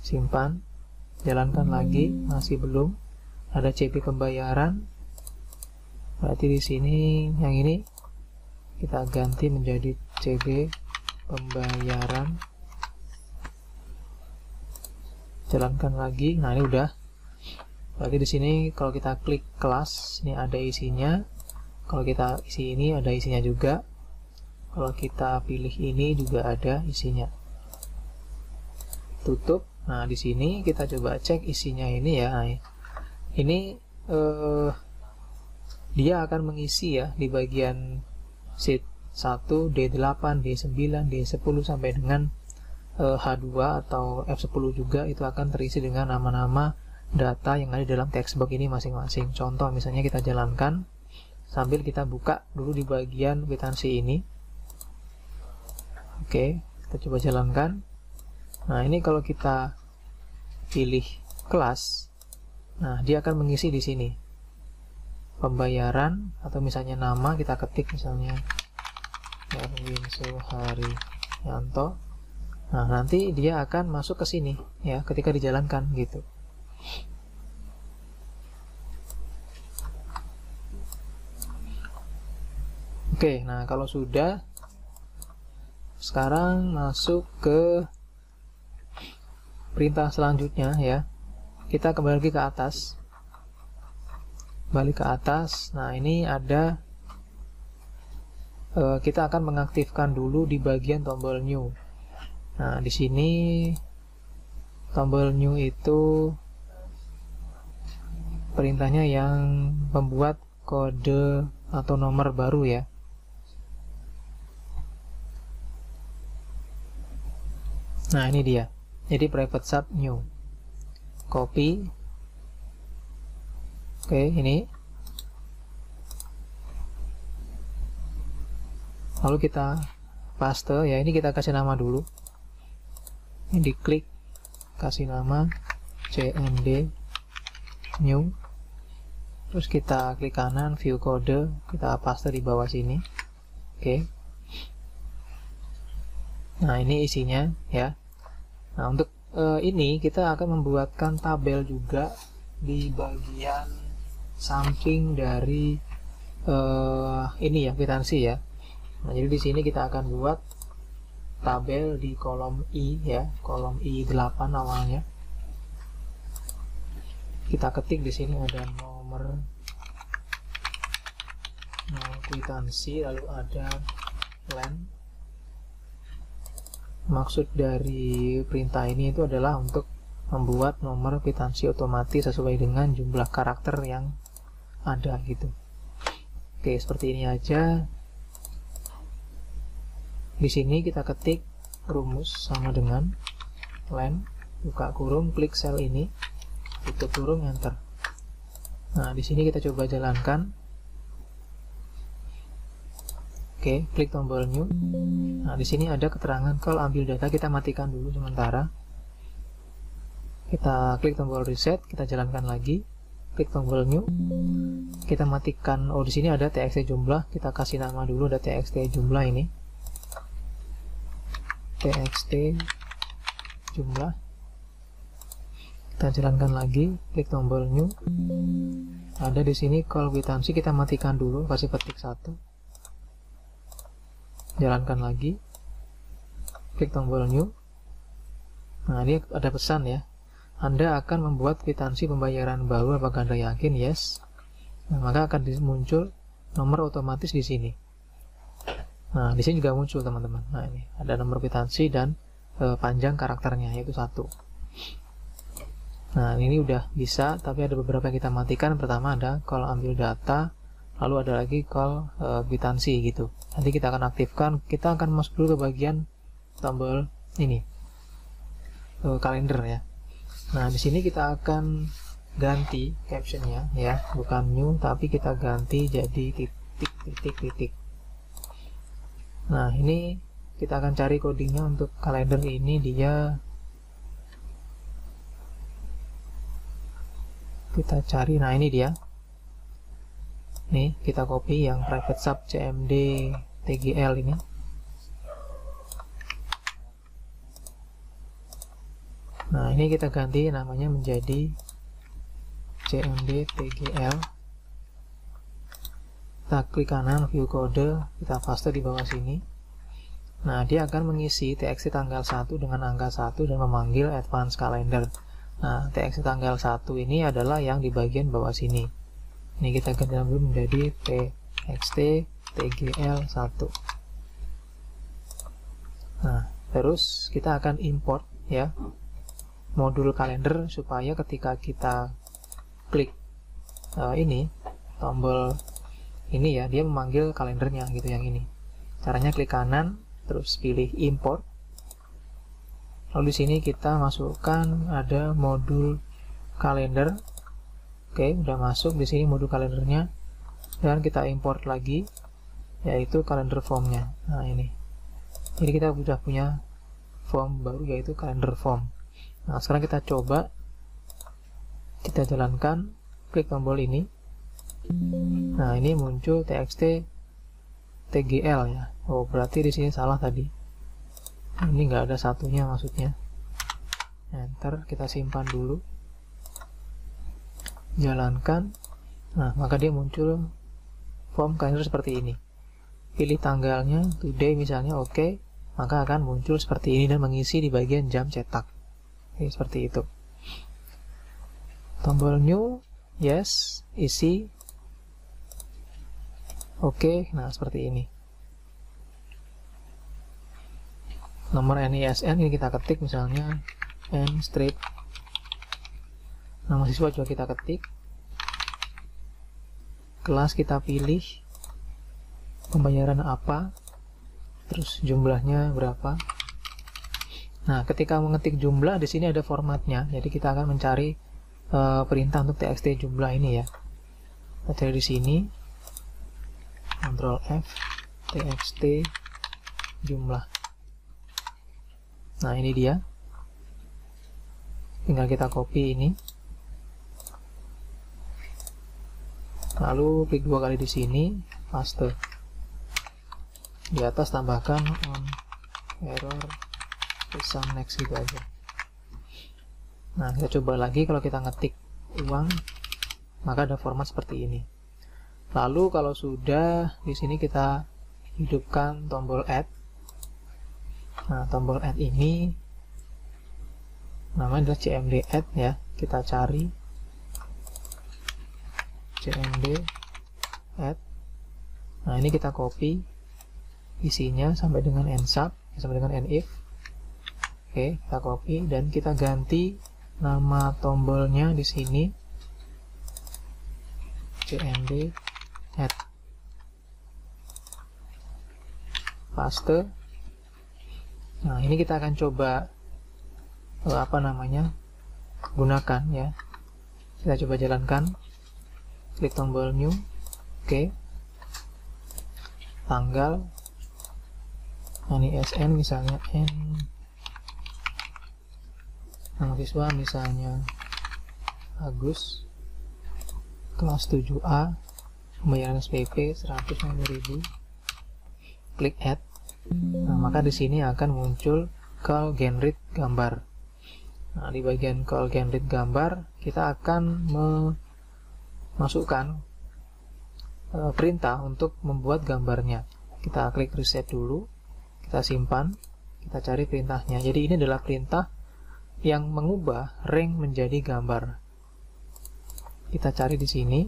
simpan, jalankan lagi, masih belum. Ada cb pembayaran, berarti di sini yang ini kita ganti menjadi cb pembayaran, jalankan lagi. Nah, ini udah. Berarti di sini kalau kita klik kelas, ini ada isinya. Kalau kita isi ini ada isinya juga. Kalau kita pilih ini juga ada isinya. Tutup. Nah, di sini kita coba cek isinya ini ya. Nah, ini dia akan mengisi ya di bagian sheet 1, D8, D9, D10 sampai dengan H2 atau F10 juga. Itu akan terisi dengan nama-nama data yang ada dalam textbox ini masing-masing. Contoh misalnya kita jalankan sambil kita buka dulu di bagian kwitansi ini. Oke, kita coba jalankan. Nah, ini kalau kita pilih kelas, nah dia akan mengisi di sini pembayaran, atau misalnya nama kita ketik misalnya Erwin Suharyanto. Nah, nanti dia akan masuk ke sini ya ketika dijalankan gitu. Oke, nah kalau sudah, sekarang masuk ke perintah selanjutnya ya. Kita kembali lagi ke atas, balik ke atas. Nah, ini ada kita akan mengaktifkan dulu di bagian tombol new. Nah, di sini tombol new itu perintahnya yang membuat kode atau nomor baru ya. Nah, ini dia. Jadi private sub new. Copy. Oke, ini. Lalu kita paste ya. Ini kita kasih nama dulu. Ini diklik, kasih nama cmd new. Terus kita klik kanan, view kode, kita paste di bawah sini. Oke. Nah, ini isinya ya. Nah, untuk ini kita akan membuatkan tabel juga di bagian samping dari ini ya, kwitansi ya. Nah, jadi di sini kita akan buat tabel di kolom I ya, kolom I8 awalnya. Kita ketik di sini ada nomor kwitansi, lalu ada len. Maksud dari perintah ini itu adalah untuk membuat nomor kwitansi otomatis sesuai dengan jumlah karakter yang ada gitu. Oke, seperti ini aja. Di sini kita ketik rumus sama dengan len, buka kurung, klik sel ini, tutup kurung, enter. Nah, di sini kita coba jalankan. Oke, klik tombol new. Nah, di sini ada keterangan kalau ambil data, kita matikan dulu sementara. Kita klik tombol reset, kita jalankan lagi. Klik tombol new. Kita matikan. Oh, di sini ada txt jumlah, kita kasih nama dulu, ada txt jumlah ini. Txt jumlah. Kita jalankan lagi, klik tombol new. Ada di sini call kwitansi, kita matikan dulu, kasih ketik 1. Jalankan lagi, klik tombol new. Nah, ini ada pesan ya, Anda akan membuat kwitansi pembayaran baru, apakah Anda yakin? Yes. Nah, maka akan muncul nomor otomatis di sini. Nah, di sini juga muncul teman-teman. Nah, ini ada nomor kwitansi dan panjang karakternya, yaitu 1. Nah, ini udah bisa, tapi ada beberapa yang kita matikan. Pertama ada call ambil data, lalu ada lagi call kwitansi gitu. Nanti kita akan aktifkan. Kita akan masuk dulu ke bagian tombol ini, kalender ya. Nah, di sini kita akan ganti captionnya ya, bukan new tapi kita ganti jadi titik. Nah, ini kita akan cari codingnya untuk kalender ini. Kita cari, nah ini dia. Nih, kita copy yang private sub cmd tgl ini. Nah, ini kita ganti namanya menjadi cmd tgl. Kita klik kanan, view kode, kita paste di bawah sini. Nah, dia akan mengisi txt tanggal 1 dengan angka 1 dan memanggil advance calendar. Nah, txt tanggal 1 ini adalah yang di bagian bawah sini. Ini kita ganti dulu menjadi txt tgl 1. Nah, terus kita akan import ya modul kalender, supaya ketika kita klik ini tombol ini ya, dia memanggil kalendernya gitu, yang ini. Caranya klik kanan, terus pilih import. Lalu di sini kita masukkan ada modul kalender. Oke, udah masuk di sini modul kalendernya, dan kita import lagi, yaitu kalender formnya. Nah, ini. Jadi kita sudah punya form baru, yaitu kalender form. Nah, sekarang kita coba, kita jalankan, klik tombol ini. Nah, ini muncul txt tgl ya. Oh, berarti di sini salah tadi. Ini nggak ada satunya maksudnya. Enter, kita simpan dulu. Jalankan. Nah, maka dia muncul form kalender seperti ini. Pilih tanggalnya, today misalnya, oke, maka akan muncul seperti ini dan mengisi di bagian jam cetak. Oke, seperti itu. Tombol new, yes, isi. Oke, nah seperti ini. Nomor NISN ini kita ketik misalnya N strip. Nama siswa juga kita ketik. Kelas kita pilih. Pembayaran apa. Terus jumlahnya berapa. Nah, ketika mengetik jumlah di sini ada formatnya. Jadi kita akan mencari perintah untuk txt jumlah ini ya. Kita cari di sini. Ctrl F, txt jumlah. Nah, ini dia. Tinggal kita copy ini. Lalu klik 2 kali di sini, paste. Di atas tambahkan on error, pesan next gitu aja. Nah, kita coba lagi kalau kita ngetik uang, maka ada format seperti ini. Lalu kalau sudah, di sini kita hidupkan tombol add. Nah, tombol add ini namanya adalah cmd add ya. Kita cari cmd add. Nah, ini kita copy isinya sampai dengan nsub, sampai dengan nif. Oke, kita copy dan kita ganti nama tombolnya di sini cmd add. Paste. Nah, ini kita akan coba gunakan ya. Kita coba jalankan. Klik tombol new. Oke. Tanggal. Nah, ini SN misalnya N. Mahasiswa misalnya Agus, kelas 7A, pembayaran SPP 150.000. Klik add. Nah, maka di sini akan muncul call generate gambar. Nah, di bagian call generate gambar kita akan memasukkan perintah untuk membuat gambarnya. Kita klik reset dulu, kita simpan, kita cari perintahnya. Jadi ini adalah perintah yang mengubah rank menjadi gambar. Kita cari di sini.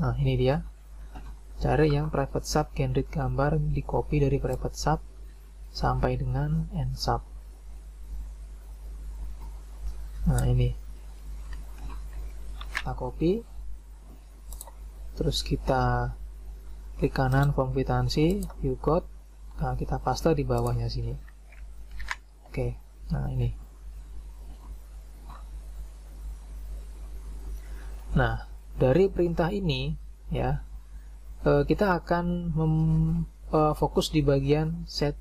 Nah, ini dia. Cari yang private sub generate gambar, di copy dari private sub sampai dengan nsub. Nah, ini. Kita copy. Terus kita klik kanan form kwitansi, view code. Nah, kita paste di bawahnya sini. Oke. Nah, ini. Nah, dari perintah ini ya, kita akan fokus di bagian set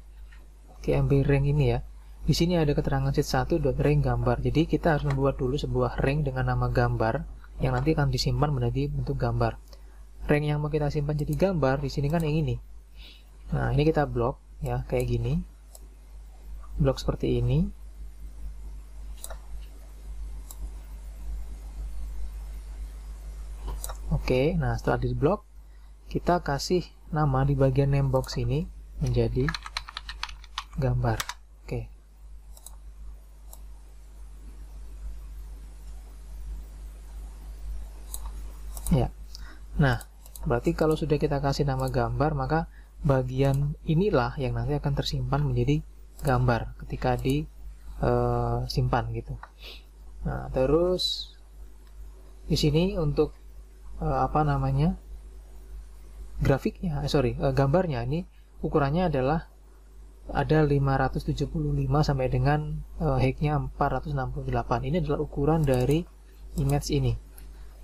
KMB rank ini ya. Di sini ada keterangan set1.rank gambar. Jadi kita harus membuat dulu sebuah rank dengan nama gambar yang nanti akan disimpan menjadi bentuk gambar. Rank yang mau kita simpan jadi gambar di sini kan yang ini. Nah, ini kita blok ya, kayak gini. Blok seperti ini. Oke, nah setelah di blok, kita kasih nama di bagian name box ini menjadi gambar. Oke. Ya. Nah, berarti kalau sudah kita kasih nama gambar, maka bagian inilah yang nanti akan tersimpan menjadi gambar ketika disimpan gitu. Nah, terus di sini untuk grafiknya, gambarnya ini ukurannya adalah ada 575 sampai dengan height-nya 468. Ini adalah ukuran dari image ini.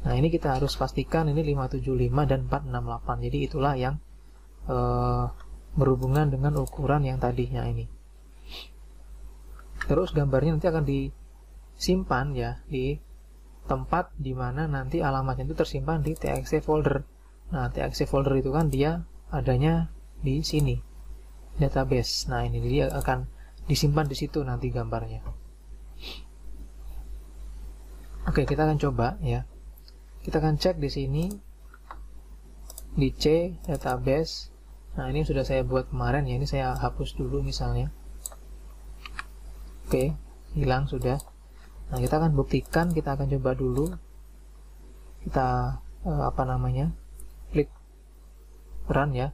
Nah, ini kita harus pastikan ini 575 dan 468. Jadi itulah yang berhubungan dengan ukuran yang tadinya ini. Terus gambarnya nanti akan disimpan ya di tempat dimana nanti alamatnya itu tersimpan di txt folder. Nah, txt folder itu kan dia adanya di sini, database. Nah, ini dia akan disimpan di situ nanti gambarnya. Oke, kita akan coba ya. Kita akan cek di sini di C database. Nah, ini sudah saya buat kemarin ya. Ini saya hapus dulu misalnya. Oke, hilang sudah. Nah, kita akan buktikan, kita akan coba dulu. Kita klik run ya.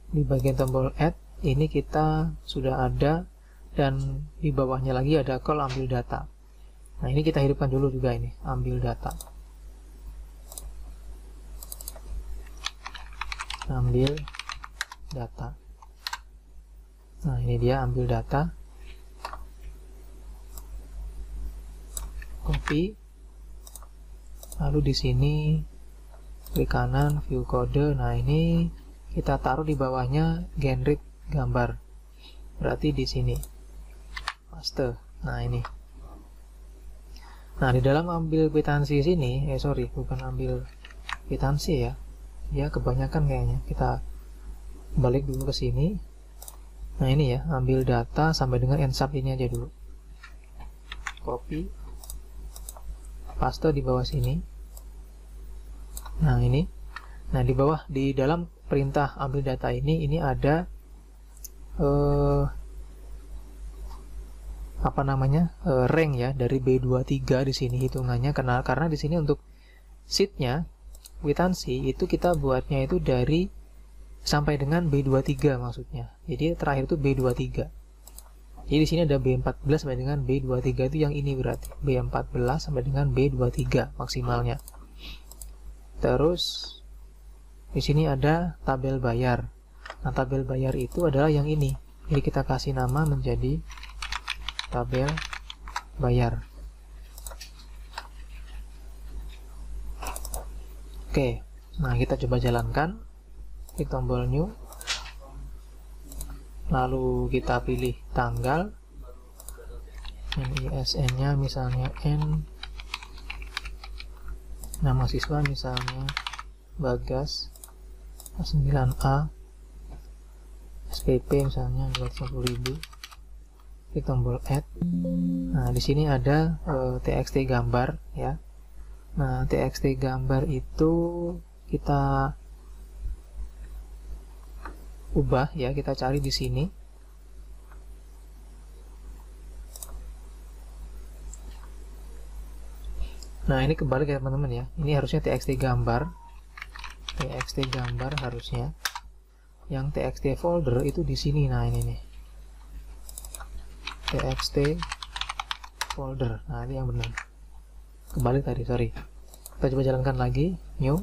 Di bagian tombol add ini kita sudah ada, dan di bawahnya lagi ada call ambil data. Nah, ini kita hidupkan dulu juga ini, ambil data. Ambil data. Nah, ini dia ambil data. Copy. Lalu di sini klik kanan view kode. Nah, ini kita taruh di bawahnya generate gambar. Berarti di sini. Paste. Nah, ini. Nah, di dalam ambil kwitansi sini, bukan ambil kwitansi ya. Ya, kebanyakan kayaknya. Kita balik dulu ke sini. Nah ini ya, ambil data sampai dengan ensub ini aja dulu. Copy, paste di bawah sini. Nah ini, nah di bawah di dalam perintah ambil data ini ada apa namanya, rank ya dari B23 di sini hitungannya, karena di sini untuk sheetnya kwitansi itu kita buatnya itu dari sampai dengan B23 maksudnya. Jadi terakhir itu B23. Jadi di sini ada B14 sampai dengan B23 itu yang ini berarti. B14 sampai dengan B23 maksimalnya. Terus di sini ada tabel bayar. Nah, tabel bayar itu adalah yang ini. Jadi kita kasih nama menjadi tabel bayar. Oke. Nah, kita coba jalankan. Klik tombol new, lalu kita pilih tanggal, ISN nya misalnya N, nama siswa misalnya Bagas 9A, SPP misalnya 250.000, klik tombol add. Nah di sini ada TXT gambar ya. Nah TXT gambar itu kita ubah ya, kita cari di sini. Nah ini kebalik ya teman-teman ya, ini harusnya TXT gambar, harusnya. Yang TXT folder itu di sini. Nah ini nih, TXT folder. Nah ini yang benar, kebalik tadi, sorry. Kita coba jalankan lagi, new,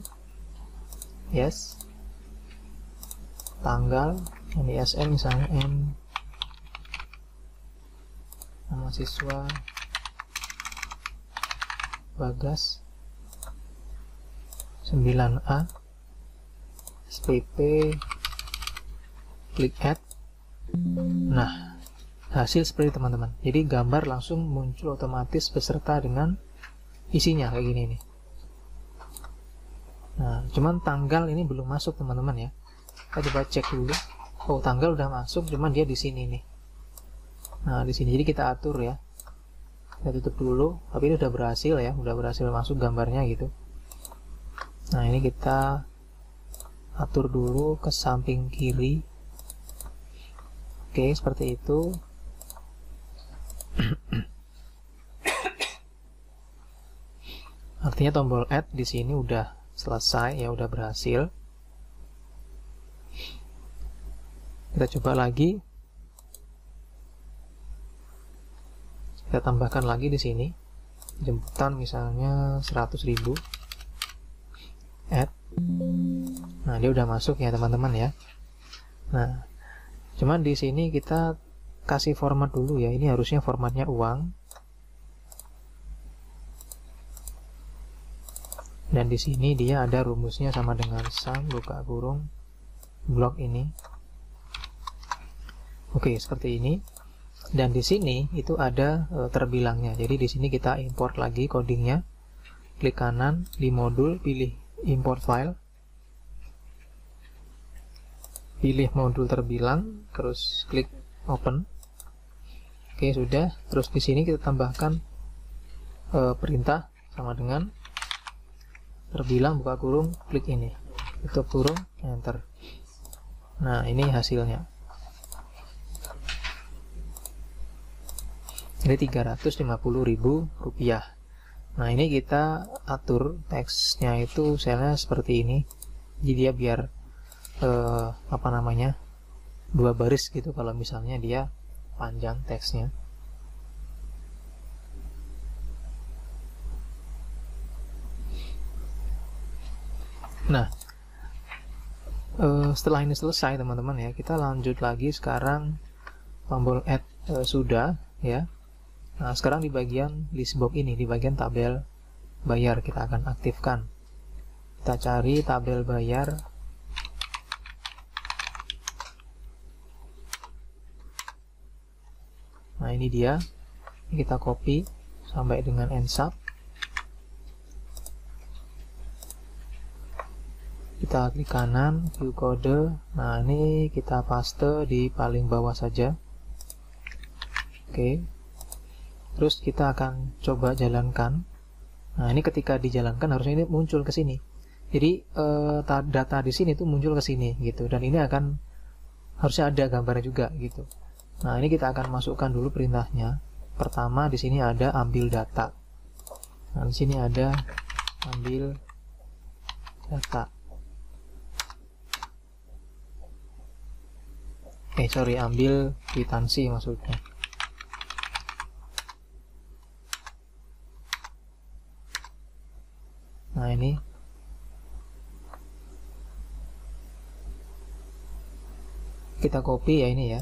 yes, tanggal, ini ISN misalnya N, nama siswa Bagas 9A, SPP, klik add. Nah hasil seperti teman-teman, jadi gambar langsung muncul otomatis beserta dengan isinya kayak gini nih. Nah cuman tanggal ini belum masuk teman-teman ya. Kita coba cek dulu. Oh, tanggal udah masuk, cuman dia di sini nih. Nah, di sini jadi kita atur ya. Kita tutup dulu, tapi ini udah berhasil ya, udah berhasil masuk gambarnya gitu. Nah, ini kita atur dulu ke samping kiri. Oke, seperti itu. Artinya tombol add di sini udah selesai ya, udah berhasil. Kita coba lagi. Kita tambahkan lagi di sini. Jemputan misalnya 100.000. Add. Nah, dia udah masuk ya, teman-teman ya. Nah, cuman di sini kita kasih format dulu ya. Ini harusnya formatnya uang. Dan di sini dia ada rumusnya sama dengan sum buka kurung blok ini. Oke, seperti ini. Dan di sini itu ada terbilangnya. Jadi di sini kita import lagi codingnya. Klik kanan di modul, pilih import file. Pilih modul terbilang, terus klik open. Oke, sudah. Terus di sini kita tambahkan perintah sama dengan terbilang buka kurung, klik ini. Tutup kurung, enter. Nah, ini hasilnya. Ini Rp350.000. Nah ini kita atur teksnya itu selnya seperti ini. Jadi dia biar apa namanya, 2 baris gitu kalau misalnya dia panjang teksnya. Nah setelah ini selesai teman-teman ya, kita lanjut lagi sekarang tombol add sudah ya. Nah, sekarang di bagian list box ini, di bagian tabel bayar, kita akan aktifkan. Kita cari tabel bayar. Nah, ini dia. Ini kita copy sampai dengan ensub. Kita klik kanan, view kode. Nah, ini kita paste di paling bawah saja. Oke. Terus kita akan coba jalankan. Nah, ini ketika dijalankan harusnya ini muncul ke sini. Jadi data di sini tuh muncul ke sini gitu. Dan ini akan harusnya ada gambarnya juga gitu. Nah, ini kita akan masukkan dulu perintahnya. Pertama di sini ada ambil data. Nah, di sini ada ambil data. Ambil kwitansi maksudnya. Nah, ini kita copy ya, ini ya,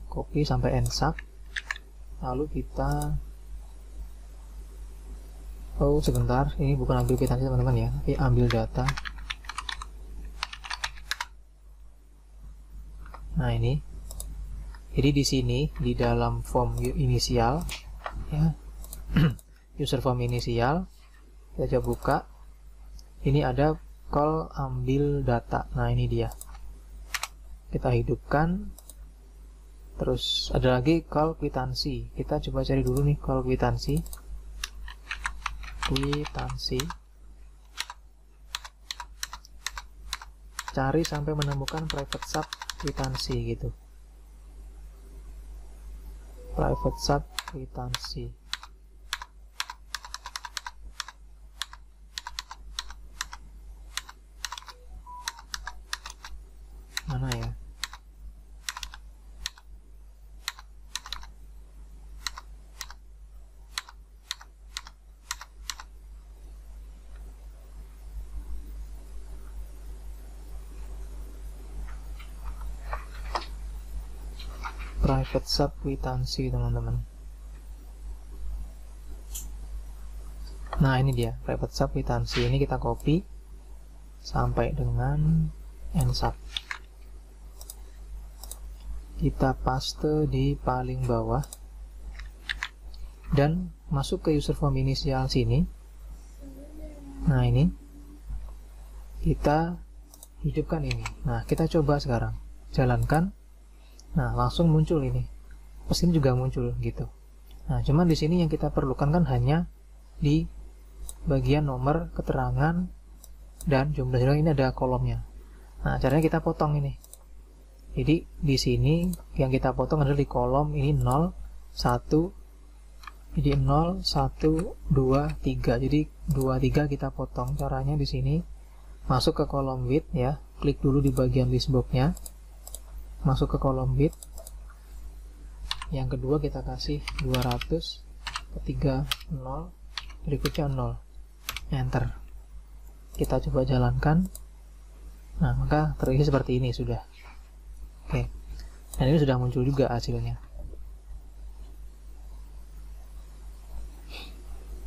copy sampai ensap. Lalu kita sebentar, ini bukan ambil kwitansi teman-teman ya, tapi ambil data. Nah, ini jadi di sini di dalam form inisial ya, user form inisial, kita coba buka. Ini ada call ambil data. Nah, ini dia. Kita hidupkan. Terus ada lagi call kwitansi. Kita coba cari dulu nih call kwitansi. Cari sampai menemukan private sub kwitansi gitu. Private sub kwitansi. Mana ya? Private sub kwitansi teman-teman. Nah, ini dia private sub kwitansi. Ini kita copy sampai dengan ensap. Kita paste di paling bawah dan masuk ke user form inisial sini. Nah, ini kita hidupkan ini. Nah, kita coba sekarang jalankan. Nah, langsung muncul ini. Pas ini juga muncul gitu. Nah, cuman di sini yang kita perlukan kan hanya di bagian nomor, keterangan, dan jumlah zero. Ini ada kolomnya. Nah, caranya kita potong ini. Jadi di sini yang kita potong adalah di kolom ini 0, 1. Jadi 0, 1, 2, 3. Jadi 2, 3 kita potong. Caranya di sini masuk ke kolom width ya. Klik dulu di bagian list box-nya. Masuk ke kolom width. Yang kedua kita kasih 200, ketiga 0, berikutnya 0. Enter. Kita coba jalankan. Nah, maka terisi seperti ini sudah. Oke. Dan ini sudah muncul juga hasilnya.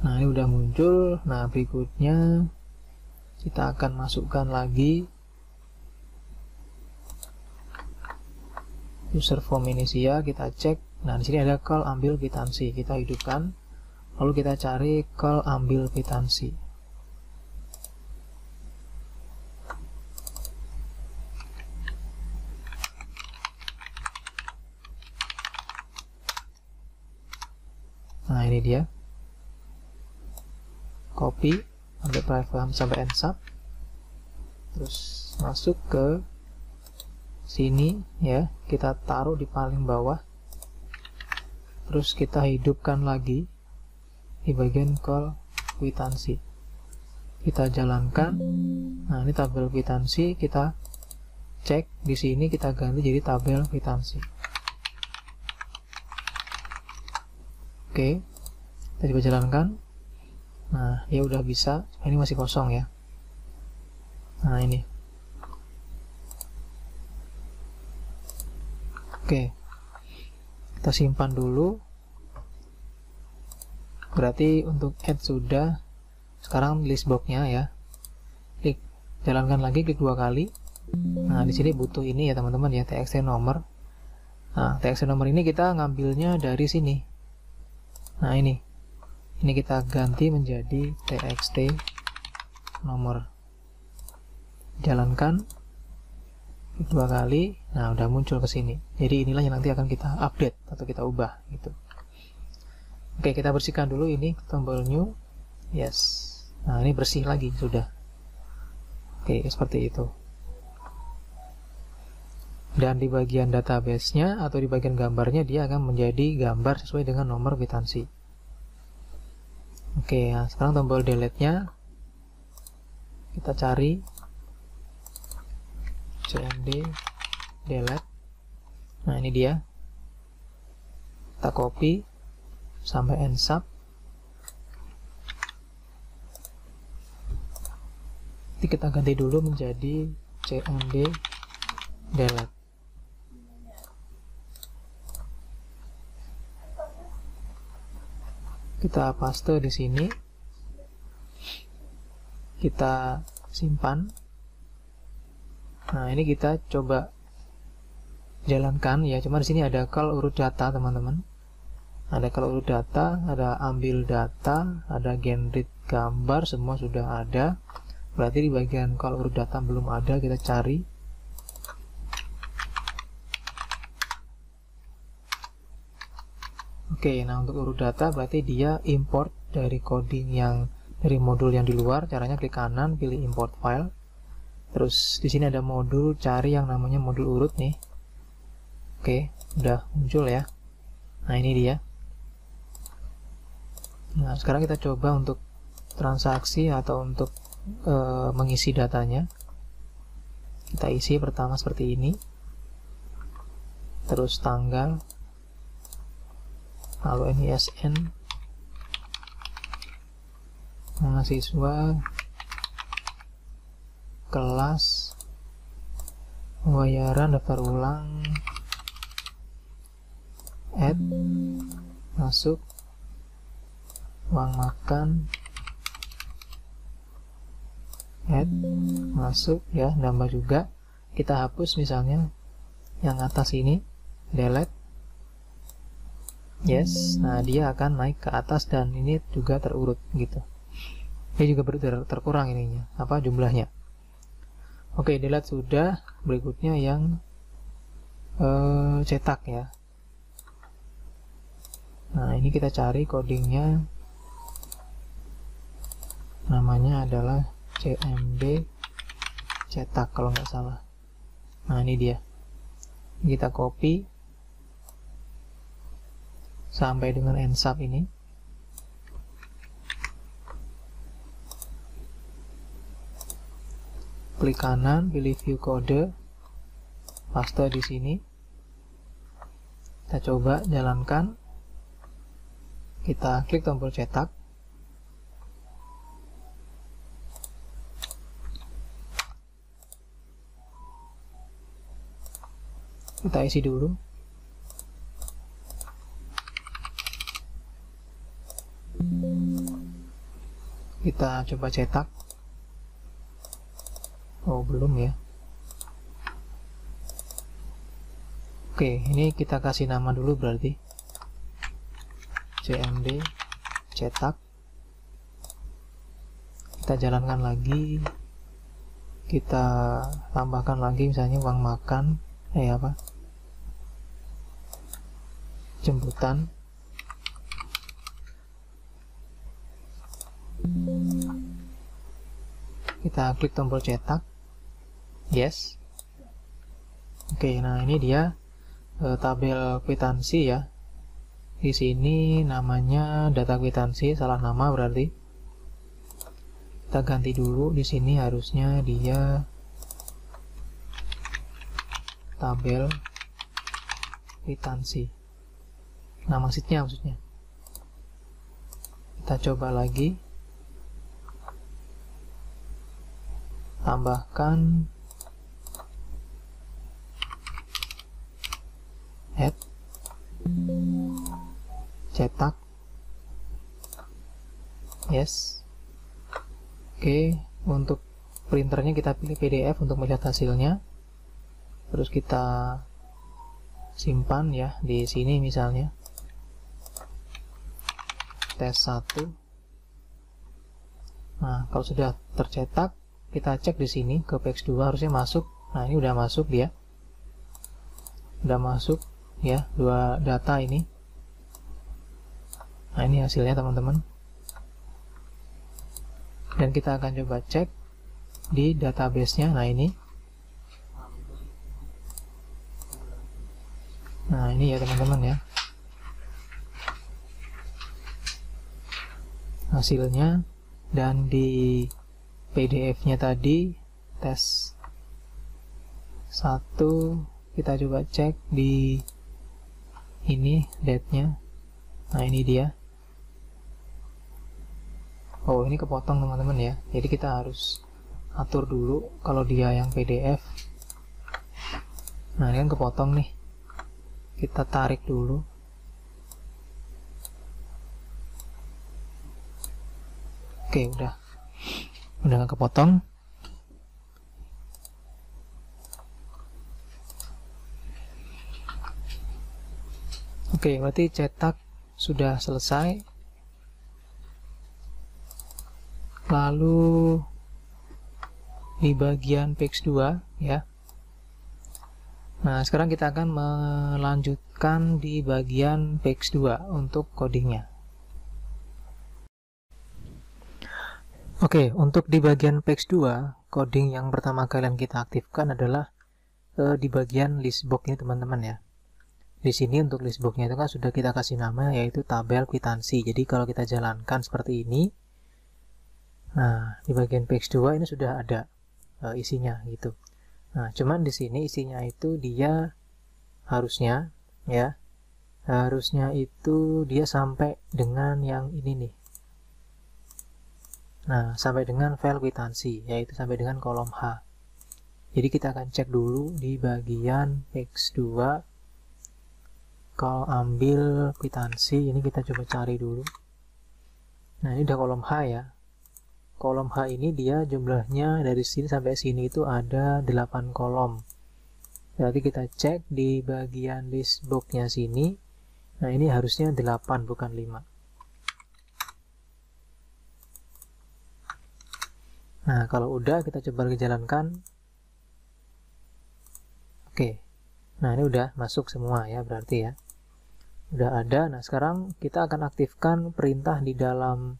Nah, ini udah muncul. Nah, berikutnya kita akan masukkan lagi user form inisial, kita cek. Nah, di sini ada call ambil kwitansi. Kita hidupkan. Lalu kita cari call ambil kwitansi. Nah, ini dia. Copy, ambil private sampai ensap. Terus masuk ke sini ya, kita taruh di paling bawah. Terus kita hidupkan lagi di bagian call kwitansi. Kita jalankan. Nah, ini tabel kwitansi, kita cek di sini, kita ganti jadi tabel kwitansi. Oke, kita coba jalankan. Nah, ya udah bisa. Ini masih kosong ya. Nah, ini. Oke, kita simpan dulu. Berarti untuk add sudah. Sekarang list box-nya ya. Klik, jalankan lagi, klik 2 kali. Nah, di sini butuh ini ya teman-teman ya, txt nomor. Nah, txt nomor ini kita ngambilnya dari sini. Nah, ini kita ganti menjadi txt nomor. jalankan 2 kali, nah udah muncul ke sini. Jadi inilah yang nanti akan kita update atau kita ubah gitu. Oke, kita bersihkan dulu ini tombol new. Yes. Nah, ini bersih lagi sudah. Oke, seperti itu. Dan di bagian database-nya atau di bagian gambarnya dia akan menjadi gambar sesuai dengan nomor kwitansi. Oke, nah sekarang tombol delete-nya kita cari cmd delete. Nah, ini dia. Kita copy sampai ensub. Nanti kita ganti dulu menjadi cmd delete. Kita paste di sini. Kita simpan. Nah, ini kita coba jalankan ya. Cuma di sini ada call urut data, teman-teman. Ada call urut data, ada ambil data, ada generate gambar, semua sudah ada. Berarti di bagian call urut data belum ada, kita cari. Oke, nah untuk urut data berarti dia import dari coding yang dari modul yang di luar. Caranya klik kanan, pilih import file. Terus di sini ada modul cari yang namanya modul urut nih. Oke, udah muncul ya. Nah, ini dia. Nah, sekarang kita coba untuk transaksi atau untuk mengisi datanya. Kita isi pertama seperti ini. Terus tanggal, lalu NISN, mahasiswa, kelas, pembayaran, daftar ulang, add, masuk, uang makan, add, masuk ya, nambah juga. Kita hapus misalnya yang atas ini, delete. Yes, nah dia akan naik ke atas dan ini juga terurut gitu. Dia juga terkurang ininya, apa jumlahnya. Oke, delete sudah. Berikutnya yang cetak ya. Nah, ini kita cari codingnya. Namanya adalah cmd cetak kalau nggak salah. Nah, ini dia. Kita copy sampai dengan ensub ini. Klik kanan, pilih view kode, paste di sini. Kita coba jalankan. Kita klik tombol cetak. Kita isi dulu. Kita coba cetak. Oh, belum ya. Oke, ini kita kasih nama dulu berarti. cmd cetak. Kita jalankan lagi. Kita tambahkan lagi misalnya uang makan, jemputan. Kita klik tombol cetak. Yes. Oke, nah ini dia tabel kwitansi ya. Di sini namanya data kwitansi, salah nama berarti. Kita ganti dulu, di sini harusnya dia tabel kwitansi. Nama sheetnya maksudnya. Kita coba lagi. Tambahkan add, cetak. Yes. Oke, untuk printernya kita pilih PDF untuk melihat hasilnya. Terus kita simpan ya di sini misalnya. Tes 1. Nah, kalau sudah tercetak, kita cek di sini ke px2 harusnya masuk. Nah, ini udah masuk dia. Udah masuk ya, 2 data ini. Nah, ini hasilnya teman-teman. Dan kita akan coba cek di database-nya. Nah, ini. Nah, ini ya teman-teman ya. Hasilnya, dan di PDF-nya tadi tes 1 kita coba cek di ini date-nya. Nah, ini dia. Oh, ini kepotong teman-teman ya. Jadi kita harus atur dulu kalau dia yang PDF. Nah, ini kan kepotong nih. Kita tarik dulu. Oke, udah nggak kepotong. Oke, berarti cetak sudah selesai. Lalu di bagian px2 ya. Nah, sekarang kita akan melanjutkan di bagian px2 untuk codingnya. Oke, untuk di bagian px2, coding yang pertama kalian kita aktifkan adalah di bagian listbox ini teman-teman ya. Di sini untuk listboxnya itu kan sudah kita kasih nama yaitu tabel kwitansi. Jadi kalau kita jalankan seperti ini, nah di bagian px2 ini sudah ada isinya gitu. Nah, cuman di sini isinya itu dia harusnya ya, harusnya itu dia sampai dengan yang ini nih. Nah, sampai dengan file kwitansi, yaitu sampai dengan kolom H. Jadi kita akan cek dulu di bagian px2. Kalau ambil kwitansi, ini kita coba cari dulu. Nah, ini udah kolom H ya. Kolom H ini dia jumlahnya dari sini sampai sini itu ada 8 kolom. Berarti kita cek di bagian listbox-nya sini. Nah, ini harusnya 8 bukan 5. Nah, kalau udah kita coba jalankan. Oke. Nah, ini udah masuk semua ya berarti ya. Udah ada. Nah, sekarang kita akan aktifkan perintah di dalam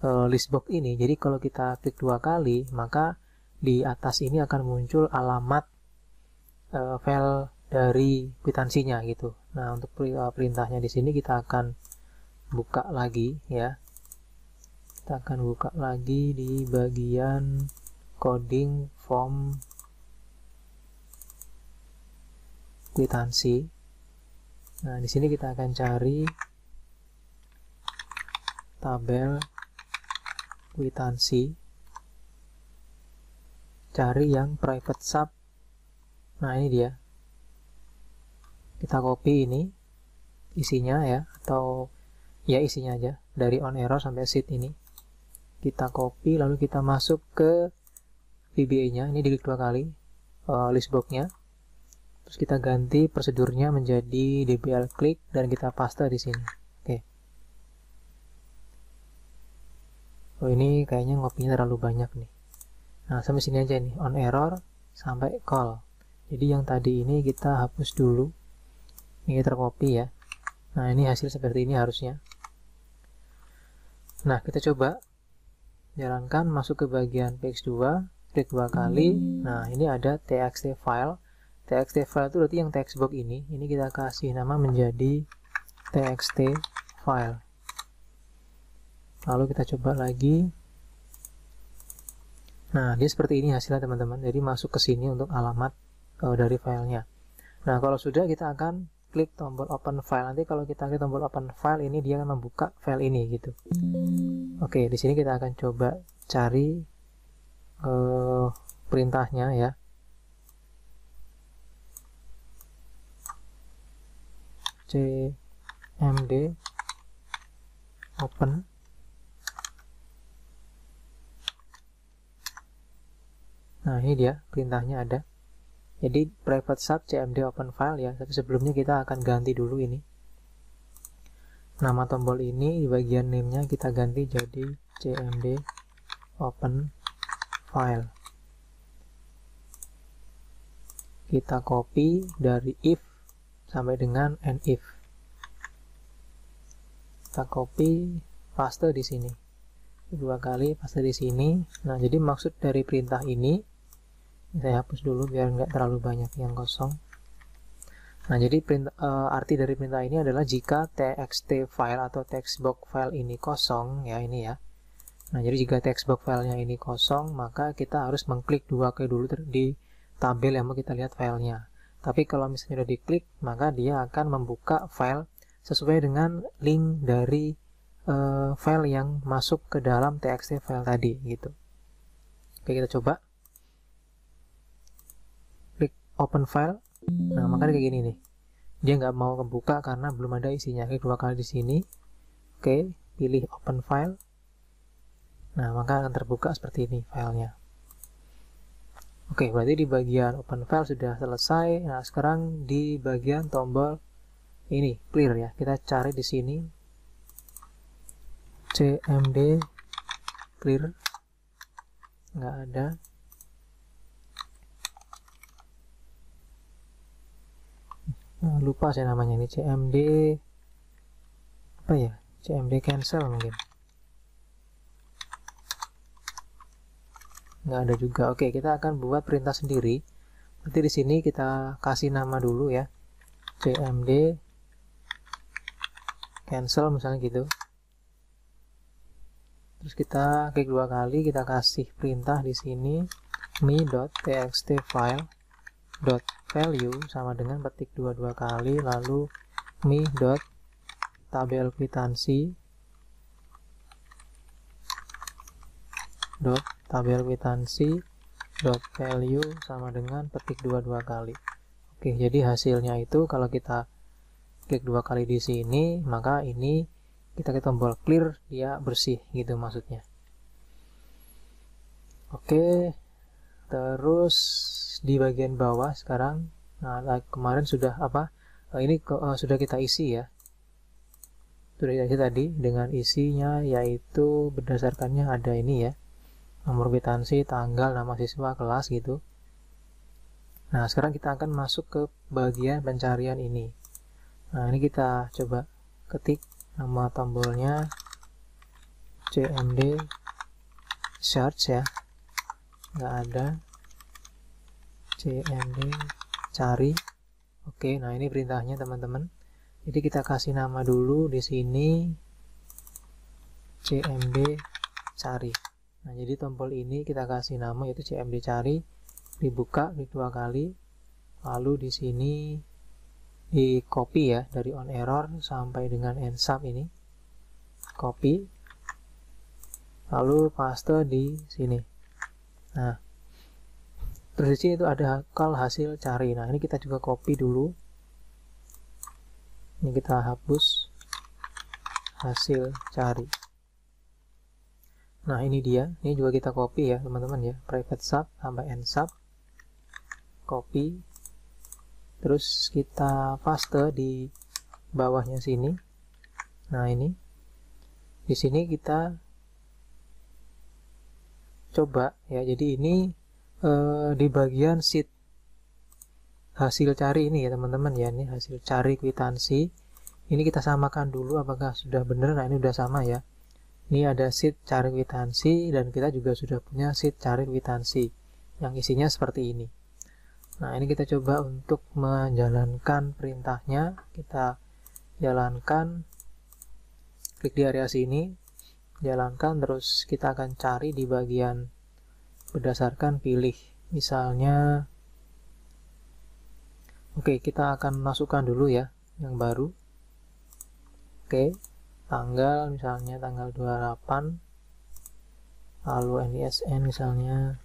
listbox ini. Jadi kalau kita klik 2 kali, maka di atas ini akan muncul alamat file dari kwitansinya gitu. Nah, untuk perintahnya di sini kita akan buka lagi ya. Kita akan buka lagi di bagian coding form kwitansi. Nah, di sini kita akan cari tabel kwitansi. Cari yang private sub. Nah, ini dia. Kita copy ini isinya ya, atau ya isinya aja dari on error sampai sheet ini. Kita copy lalu kita masuk ke VBA-nya. Ini diklik 2 kali listbox-nya. Terus kita ganti prosedurnya menjadi DBL click dan kita paste di sini. Oke. Oh, ini kayaknya ngopinya terlalu banyak nih. Nah, sampai sini aja nih, on error sampai call. Jadi yang tadi ini kita hapus dulu. Ini tercopy ya. Nah, ini hasil seperti ini harusnya. Nah, kita coba jalankan, masuk ke bagian px2, klik 2 kali. Nah, ini ada txt file. Txt file itu berarti yang textbox ini kita kasih nama menjadi txt file. Lalu kita coba lagi. Nah, dia seperti ini hasilnya teman-teman. Jadi masuk ke sini untuk alamat dari filenya. Nah, kalau sudah kita akan klik tombol open file. Nanti kalau kita klik tombol open file ini dia akan membuka file ini gitu. Oke, di sini kita akan coba cari perintahnya ya. cmd open. Nah, ini dia perintahnya ada. Jadi private sub cmd open file ya, tapi sebelumnya kita akan ganti dulu ini. Nama tombol ini di bagian name-nya kita ganti jadi cmd open file. Kita copy dari if sampai dengan end if. Kita copy, paste di sini. 2 kali paste di sini. Nah, jadi maksud dari perintah ini, saya hapus dulu biar nggak terlalu banyak yang kosong. Nah, jadi arti dari perintah ini adalah jika txt file atau textbox file ini kosong, ya ini ya. Nah, jadi jika textbox filenya ini kosong, maka kita harus mengklik 2 kali dulu di tabel yang mau kita lihat filenya. Tapi kalau misalnya sudah diklik, maka dia akan membuka file sesuai dengan link dari file yang masuk ke dalam txt file tadi, gitu. Oke, kita coba. Klik open file. Nah, makanya kayak gini nih. Dia nggak mau kebuka karena belum ada isinya. Klik 2 kali di sini. Oke, pilih open file. Nah, maka akan terbuka seperti ini filenya. Oke, berarti di bagian open file sudah selesai. Nah, sekarang di bagian tombol ini clear ya. Kita cari di sini cmd clear. Nggak ada. Nah, lupa saya namanya ini, cmd apa ya, cmd cancel mungkin, nggak ada juga. Oke, kita akan buat perintah sendiri. Nanti di sini kita kasih nama dulu ya, cmd cancel misalnya gitu. Terus kita klik 2 kali, kita kasih perintah di sini me.txt file .value sama dengan petik 2 kali, lalu me.tabel kwitansi .value sama dengan petik 2 kali. Oke, jadi hasilnya itu kalau kita klik 2 kali di sini, maka ini kita klik tombol clear, dia bersih gitu maksudnya. Oke, terus di bagian bawah sekarang, nah kemarin sudah sudah kita isi ya, sudah kita isi tadi dengan isinya, yaitu berdasarkannya ada ini ya, nomor kwitansi, tanggal, nama siswa, kelas gitu. Nah, sekarang kita akan masuk ke bagian pencarian ini. Nah, ini kita coba ketik nama tombolnya cmd search ya, nggak ada. cmd cari. Oke, nah ini perintahnya teman-teman. Jadi kita kasih nama dulu di sini cmd cari. Nah, jadi tombol ini kita kasih nama yaitu cmd cari, dibuka di 2 kali, lalu di sini di copy ya dari on error sampai dengan end sub ini, copy, lalu paste di sini. Nah, terus di sini itu ada call hasil cari. Nah, ini kita juga copy dulu. Ini kita hapus hasil cari. Nah, ini dia. Ini juga kita copy ya, teman-teman ya. Private sub sampai end sub. Copy. Terus kita paste di bawahnya sini. Nah, ini. Di sini kita coba ya. Jadi ini di bagian sheet hasil cari ini ya teman-teman ya, ini hasil cari kwitansi. Ini kita samakan dulu apakah sudah benar. Nah, ini udah sama ya. Ini ada sheet cari kwitansi dan kita juga sudah punya sheet cari kwitansi yang isinya seperti ini. Nah, ini kita coba untuk menjalankan perintahnya. Kita jalankan, klik di area sini, jalankan, terus kita akan cari di bagian berdasarkan pilih. Misalnya, oke, kita akan masukkan dulu ya yang baru. Oke, tanggal misalnya tanggal 28, lalu NISN misalnya,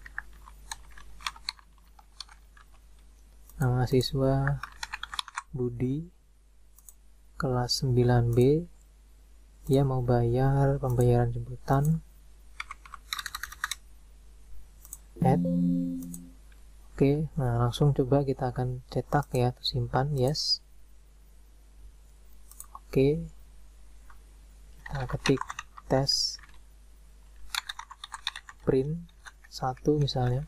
nama siswa Budi, kelas 9B, dia mau bayar pembayaran jemputan, add. Oke, nah langsung coba kita akan cetak ya, atau simpan, yes. Oke, kita ketik tes print 1 misalnya.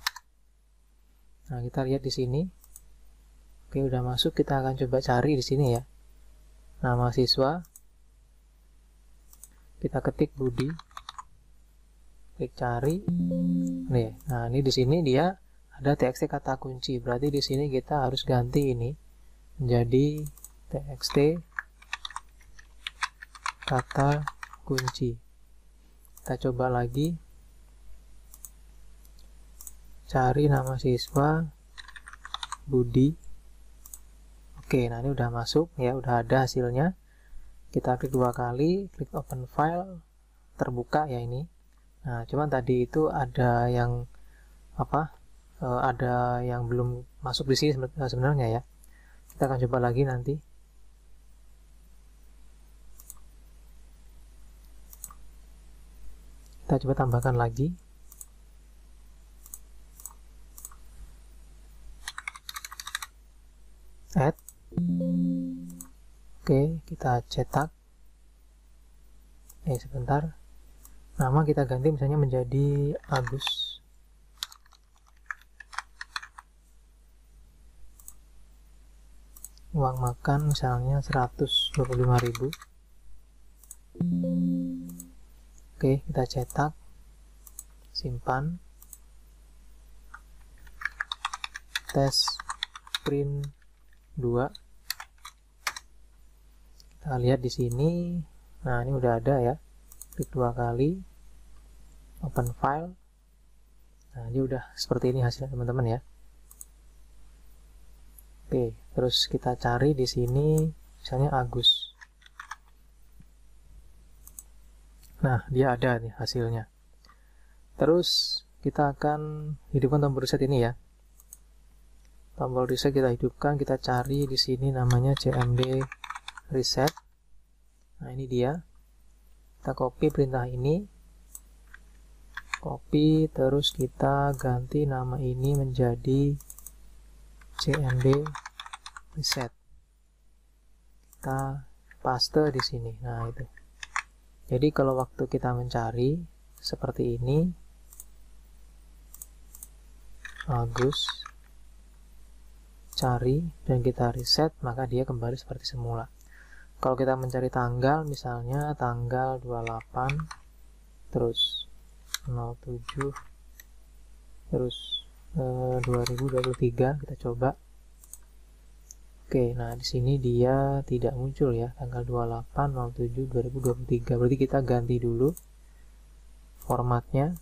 Nah, kita lihat di sini. Oke, udah masuk. Kita akan coba cari di sini ya. Nama siswa. Kita ketik Budi. Klik cari. Nih, nah ini di sini dia ada txt kata kunci. Berarti di sini kita harus ganti ini menjadi txt kata kunci. Kita coba lagi. Cari nama siswa Budi. Oke, nah ini udah masuk ya, udah ada hasilnya. Kita klik 2 kali, klik open file, terbuka ya ini. Nah, cuman tadi itu ada yang ada yang belum masuk di sini sebenarnya ya. Kita akan coba lagi nanti. Kita coba tambahkan lagi. Add. Oke, kita cetak. Sebentar. Nama kita ganti misalnya menjadi Agus. Uang makan misalnya 125.000. Oke, kita cetak. Simpan. Tes print 2. Kita lihat di sini. Nah, ini udah ada ya. Klik 2 kali. Open file. Nah, ini udah seperti ini hasilnya teman-teman ya. Oke, terus kita cari di sini misalnya Agus. Nah, dia ada nih hasilnya. Terus kita akan hidupkan tombol reset ini ya. Tombol reset kita hidupkan, kita cari di sini namanya cmd reset. Nah, ini dia. Kita copy perintah ini. Copy, terus kita ganti nama ini menjadi cmd reset. Kita paste di sini. Nah, itu. Jadi kalau waktu kita mencari seperti ini, Agus, cari dan kita reset, maka dia kembali seperti semula. Kalau kita mencari tanggal, misalnya tanggal 28 terus 07 terus 2023, kita coba. Oke, nah di sini dia tidak muncul ya, tanggal 28/07/2023. Berarti kita ganti dulu formatnya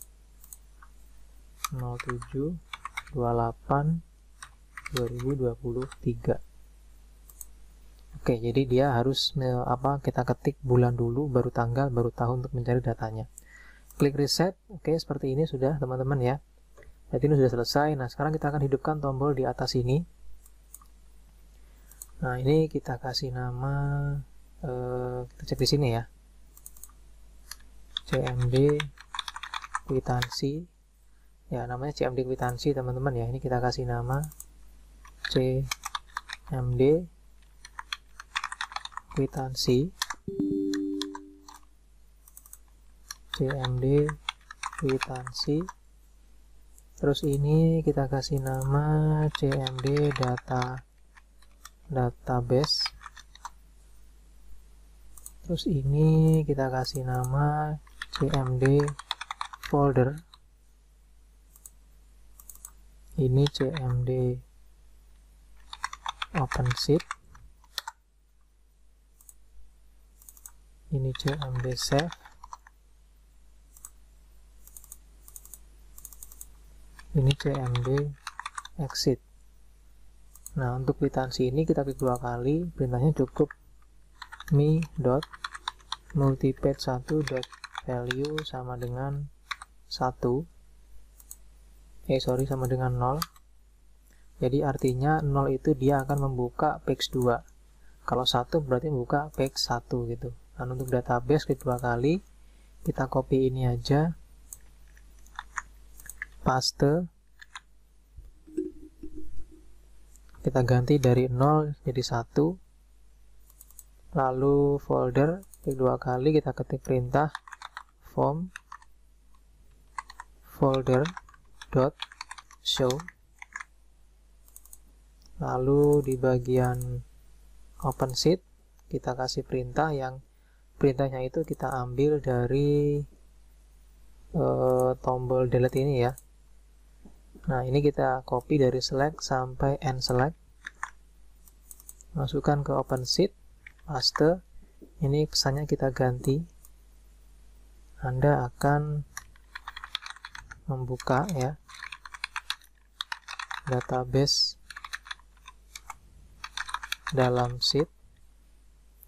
07/28/2023. Oke, jadi dia harus kita ketik bulan dulu, baru tanggal, baru tahun untuk mencari datanya. Klik reset. Oke, seperti ini sudah teman-teman ya. Berarti ini sudah selesai. Nah, sekarang kita akan hidupkan tombol di atas ini. Nah, ini kita kasih nama, kita cek di sini ya, cmd kwitansi ya, namanya cmd kwitansi teman-teman ya. Ini kita kasih nama cmd kwitansi, cmd kwitansi. Terus ini kita kasih nama cmd database. Terus ini kita kasih nama cmd folder. Ini cmd OpenSheet. Ini cmd save. Ini cmd exit. Nah, untuk kwitansi ini kita klik 2 kali, perintahnya cukup mi.multipage1.value sama dengan 1. Sama dengan 0. Jadi artinya 0 itu dia akan membuka page 2. Kalau 1 berarti membuka page 1 gitu. Nah, untuk database klik 2 kali, kita copy ini aja, paste. Kita ganti dari 0 jadi 1. Lalu folder, klik 2 kali, kita ketik perintah form folder. dot show. Lalu di bagian OpenSheet kita kasih perintah, yang perintahnya itu kita ambil dari tombol delete ini ya. Nah, ini kita copy dari select sampai end select, masukkan ke OpenSheet, paste. Ini pesannya kita ganti. Anda akan membuka ya database dalam sheet.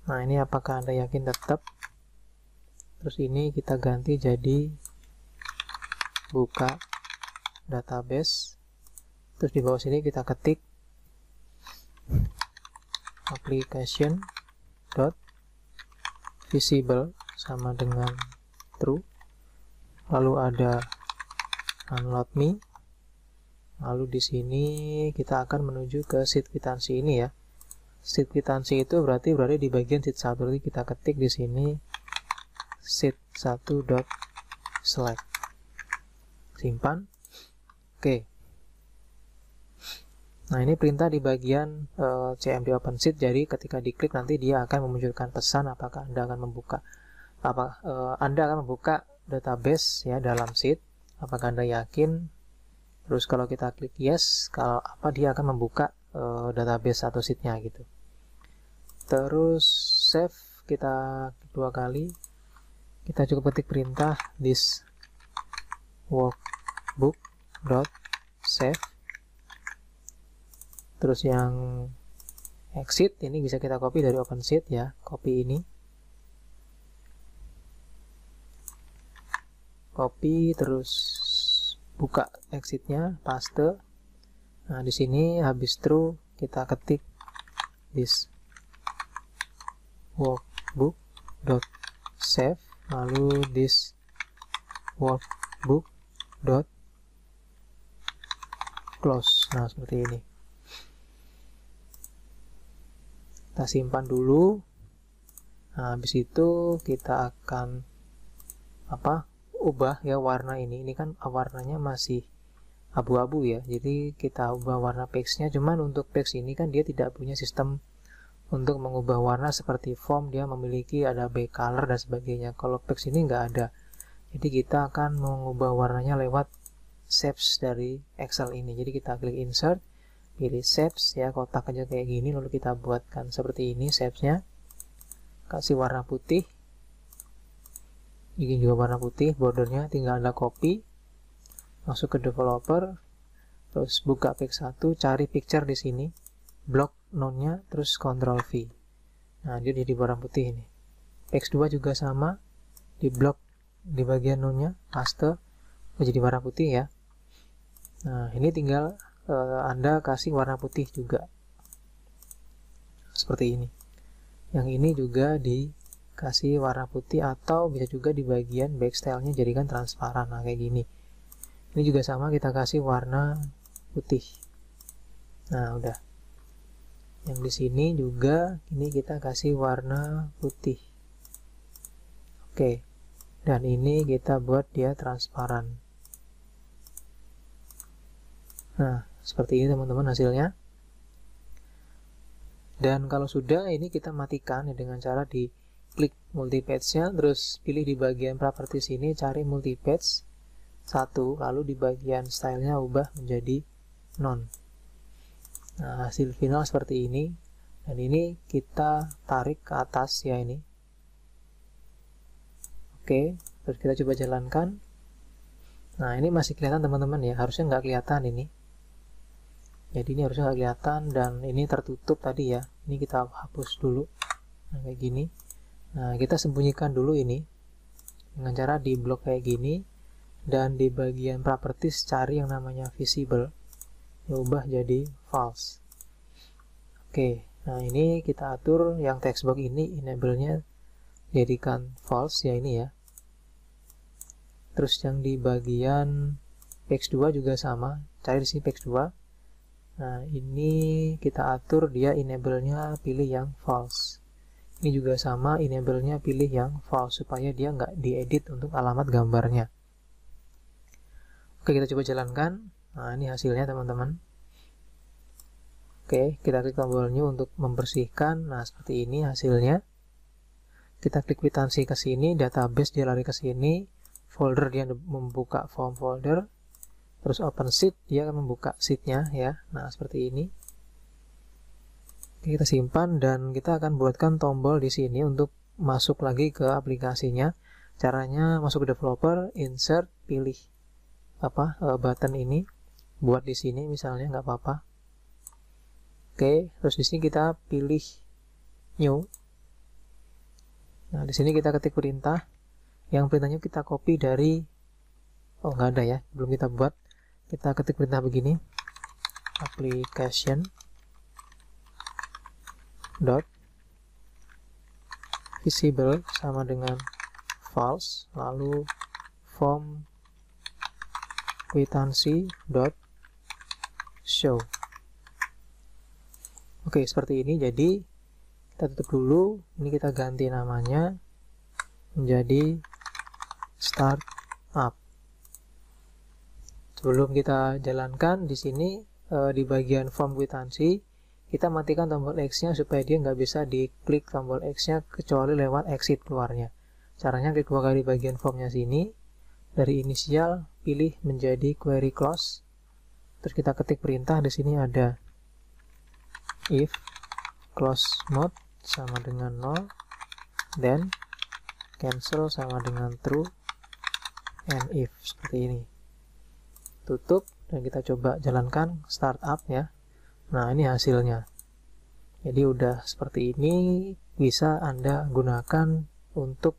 Nah, ini apakah Anda yakin tetap? Terus ini kita ganti jadi buka database. Terus di bawah sini kita ketik application dot visible sama dengan true. Lalu ada unload me. Lalu di sini kita akan menuju ke sheet kwitansi ini ya. Sheet kwitansi itu berarti berada di bagian sheet 1. Jadi kita ketik di sini sheet 1.select. Simpan. Oke. Nah, ini perintah di bagian CMD OpenSheet. Jadi ketika diklik nanti dia akan memunculkan pesan apakah Anda akan membuka Anda akan membuka database ya dalam sheet. Apakah Anda yakin? Terus kalau kita klik yes, kalau dia akan membuka database atau sheetnya gitu. Terus save kita 2 kali. Kita cukup ketik perintah this workbook dot save. Terus yang exit ini bisa kita copy dari OpenSheet ya, copy ini. Copy terus buka exitnya, paste. Nah, di sini habis true kita ketik this workbook dot save, lalu this workbook dot close. Nah, seperti ini. Kita simpan dulu. Nah, habis itu kita akan ubah ya warna ini. Ini kan warnanya masih abu-abu ya. Jadi kita ubah warna page-nya. Cuman untuk page ini kan dia tidak punya sistem untuk mengubah warna seperti form. Dia memiliki ada back color dan sebagainya. Kalau page ini nggak ada. Jadi kita akan mengubah warnanya lewat shapes dari Excel ini. Jadi kita klik insert, pilih shapes ya, kotak aja kayak gini, lalu kita buatkan seperti ini shapesnya. Kasih warna putih. Ini juga warna putih, bordernya tinggal Anda copy, masuk ke developer, terus buka page 1, cari picture di sini, block none-nya, terus Ctrl V. Nah, dia jadi warna putih ini. Page 2 juga sama, di block di bagian none-nya, paste, jadi warna putih ya. Nah, ini tinggal Anda kasih warna putih juga. Seperti ini. Yang ini juga dikasih warna putih, atau bisa juga di bagian back style-nya jadikan transparan. Nah, kayak gini. Ini juga sama, kita kasih warna putih. Nah, udah. Yang di sini juga ini kita kasih warna putih. Oke. Dan ini kita buat dia transparan. Nah, seperti ini teman-teman hasilnya. Dan kalau sudah, ini kita matikan ya, dengan cara di klik multipage-nya, terus pilih di bagian properties ini, cari multipage 1, lalu di bagian style-nya ubah menjadi none. Nah, hasil final seperti ini. Dan ini kita tarik ke atas ya ini. Oke, terus kita coba jalankan. Nah, ini masih kelihatan teman-teman ya, harusnya nggak kelihatan ini. Jadi ini harusnya nggak kelihatan, dan ini tertutup tadi ya. Ini kita hapus dulu. Nah, kayak gini. Nah, kita sembunyikan dulu ini dengan cara di blok kayak gini, dan di bagian properties cari yang namanya visible, diubah jadi false. Oke, nah ini kita atur yang text box ini enable-nya jadikan false ya ini ya. Terus yang di bagian page 2 juga sama, cari di sini page 2. Nah, ini kita atur dia enable-nya pilih yang false. Ini juga sama, enable-nya pilih yang false supaya dia nggak diedit untuk alamat gambarnya. Oke, kita coba jalankan. Nah, ini hasilnya teman-teman. Oke, kita klik tombol new untuk membersihkan. Nah, seperti ini hasilnya. Kita klik kwitansi ke sini, database dia lari ke sini, folder dia membuka form folder, terus open sheet dia akan membuka sheetnya ya. Nah, seperti ini. Oke, kita simpan dan kita akan buatkan tombol di sini untuk masuk lagi ke aplikasinya. Caranya masuk ke developer, insert, pilih button ini, buat di sini misalnya, nggak apa-apa. Oke, terus di sini kita pilih new. Nah, di sini kita ketik perintah. Yang perintahnya kita copy dari, nggak ada ya, belum kita buat. Kita ketik perintah begini, application dot visible sama dengan false, lalu form kwitansi dot show. Oke, seperti ini. Jadi kita tutup dulu. Ini kita ganti namanya menjadi startup. Sebelum kita jalankan di sini di bagian form kwitansi, kita matikan tombol X-nya supaya dia nggak bisa diklik tombol X-nya kecuali lewat exit keluarnya. Caranya klik 2 kali bagian formnya sini, dari inisial pilih menjadi query close, terus kita ketik perintah. Di sini ada if close mode sama dengan 0, then cancel sama dengan true, and if, seperti ini. Tutup dan kita coba jalankan startup ya. Nah, ini hasilnya. Jadi udah seperti ini, bisa Anda gunakan untuk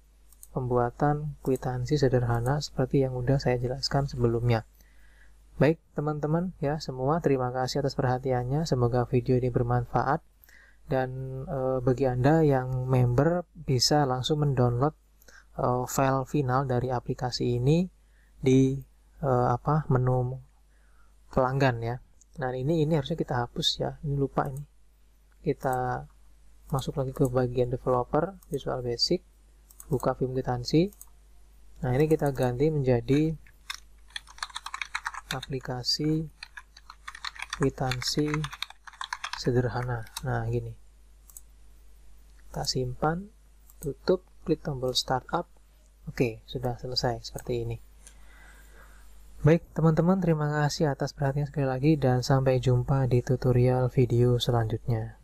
pembuatan kwitansi sederhana seperti yang udah saya jelaskan sebelumnya. Baik teman-teman ya semua, terima kasih atas perhatiannya. Semoga video ini bermanfaat. Dan bagi Anda yang member bisa langsung mendownload file final dari aplikasi ini di menu pelanggan ya. Nah, ini harusnya kita hapus ya. Ini lupa ini. Kita masuk lagi ke bagian developer, Visual Basic, buka film kwitansi. Nah, ini kita ganti menjadi aplikasi kwitansi sederhana. Nah, gini. Kita simpan, tutup, klik tombol startup. Oke, sudah selesai seperti ini. Baik teman-teman, terima kasih atas perhatian sekali lagi dan sampai jumpa di tutorial video selanjutnya.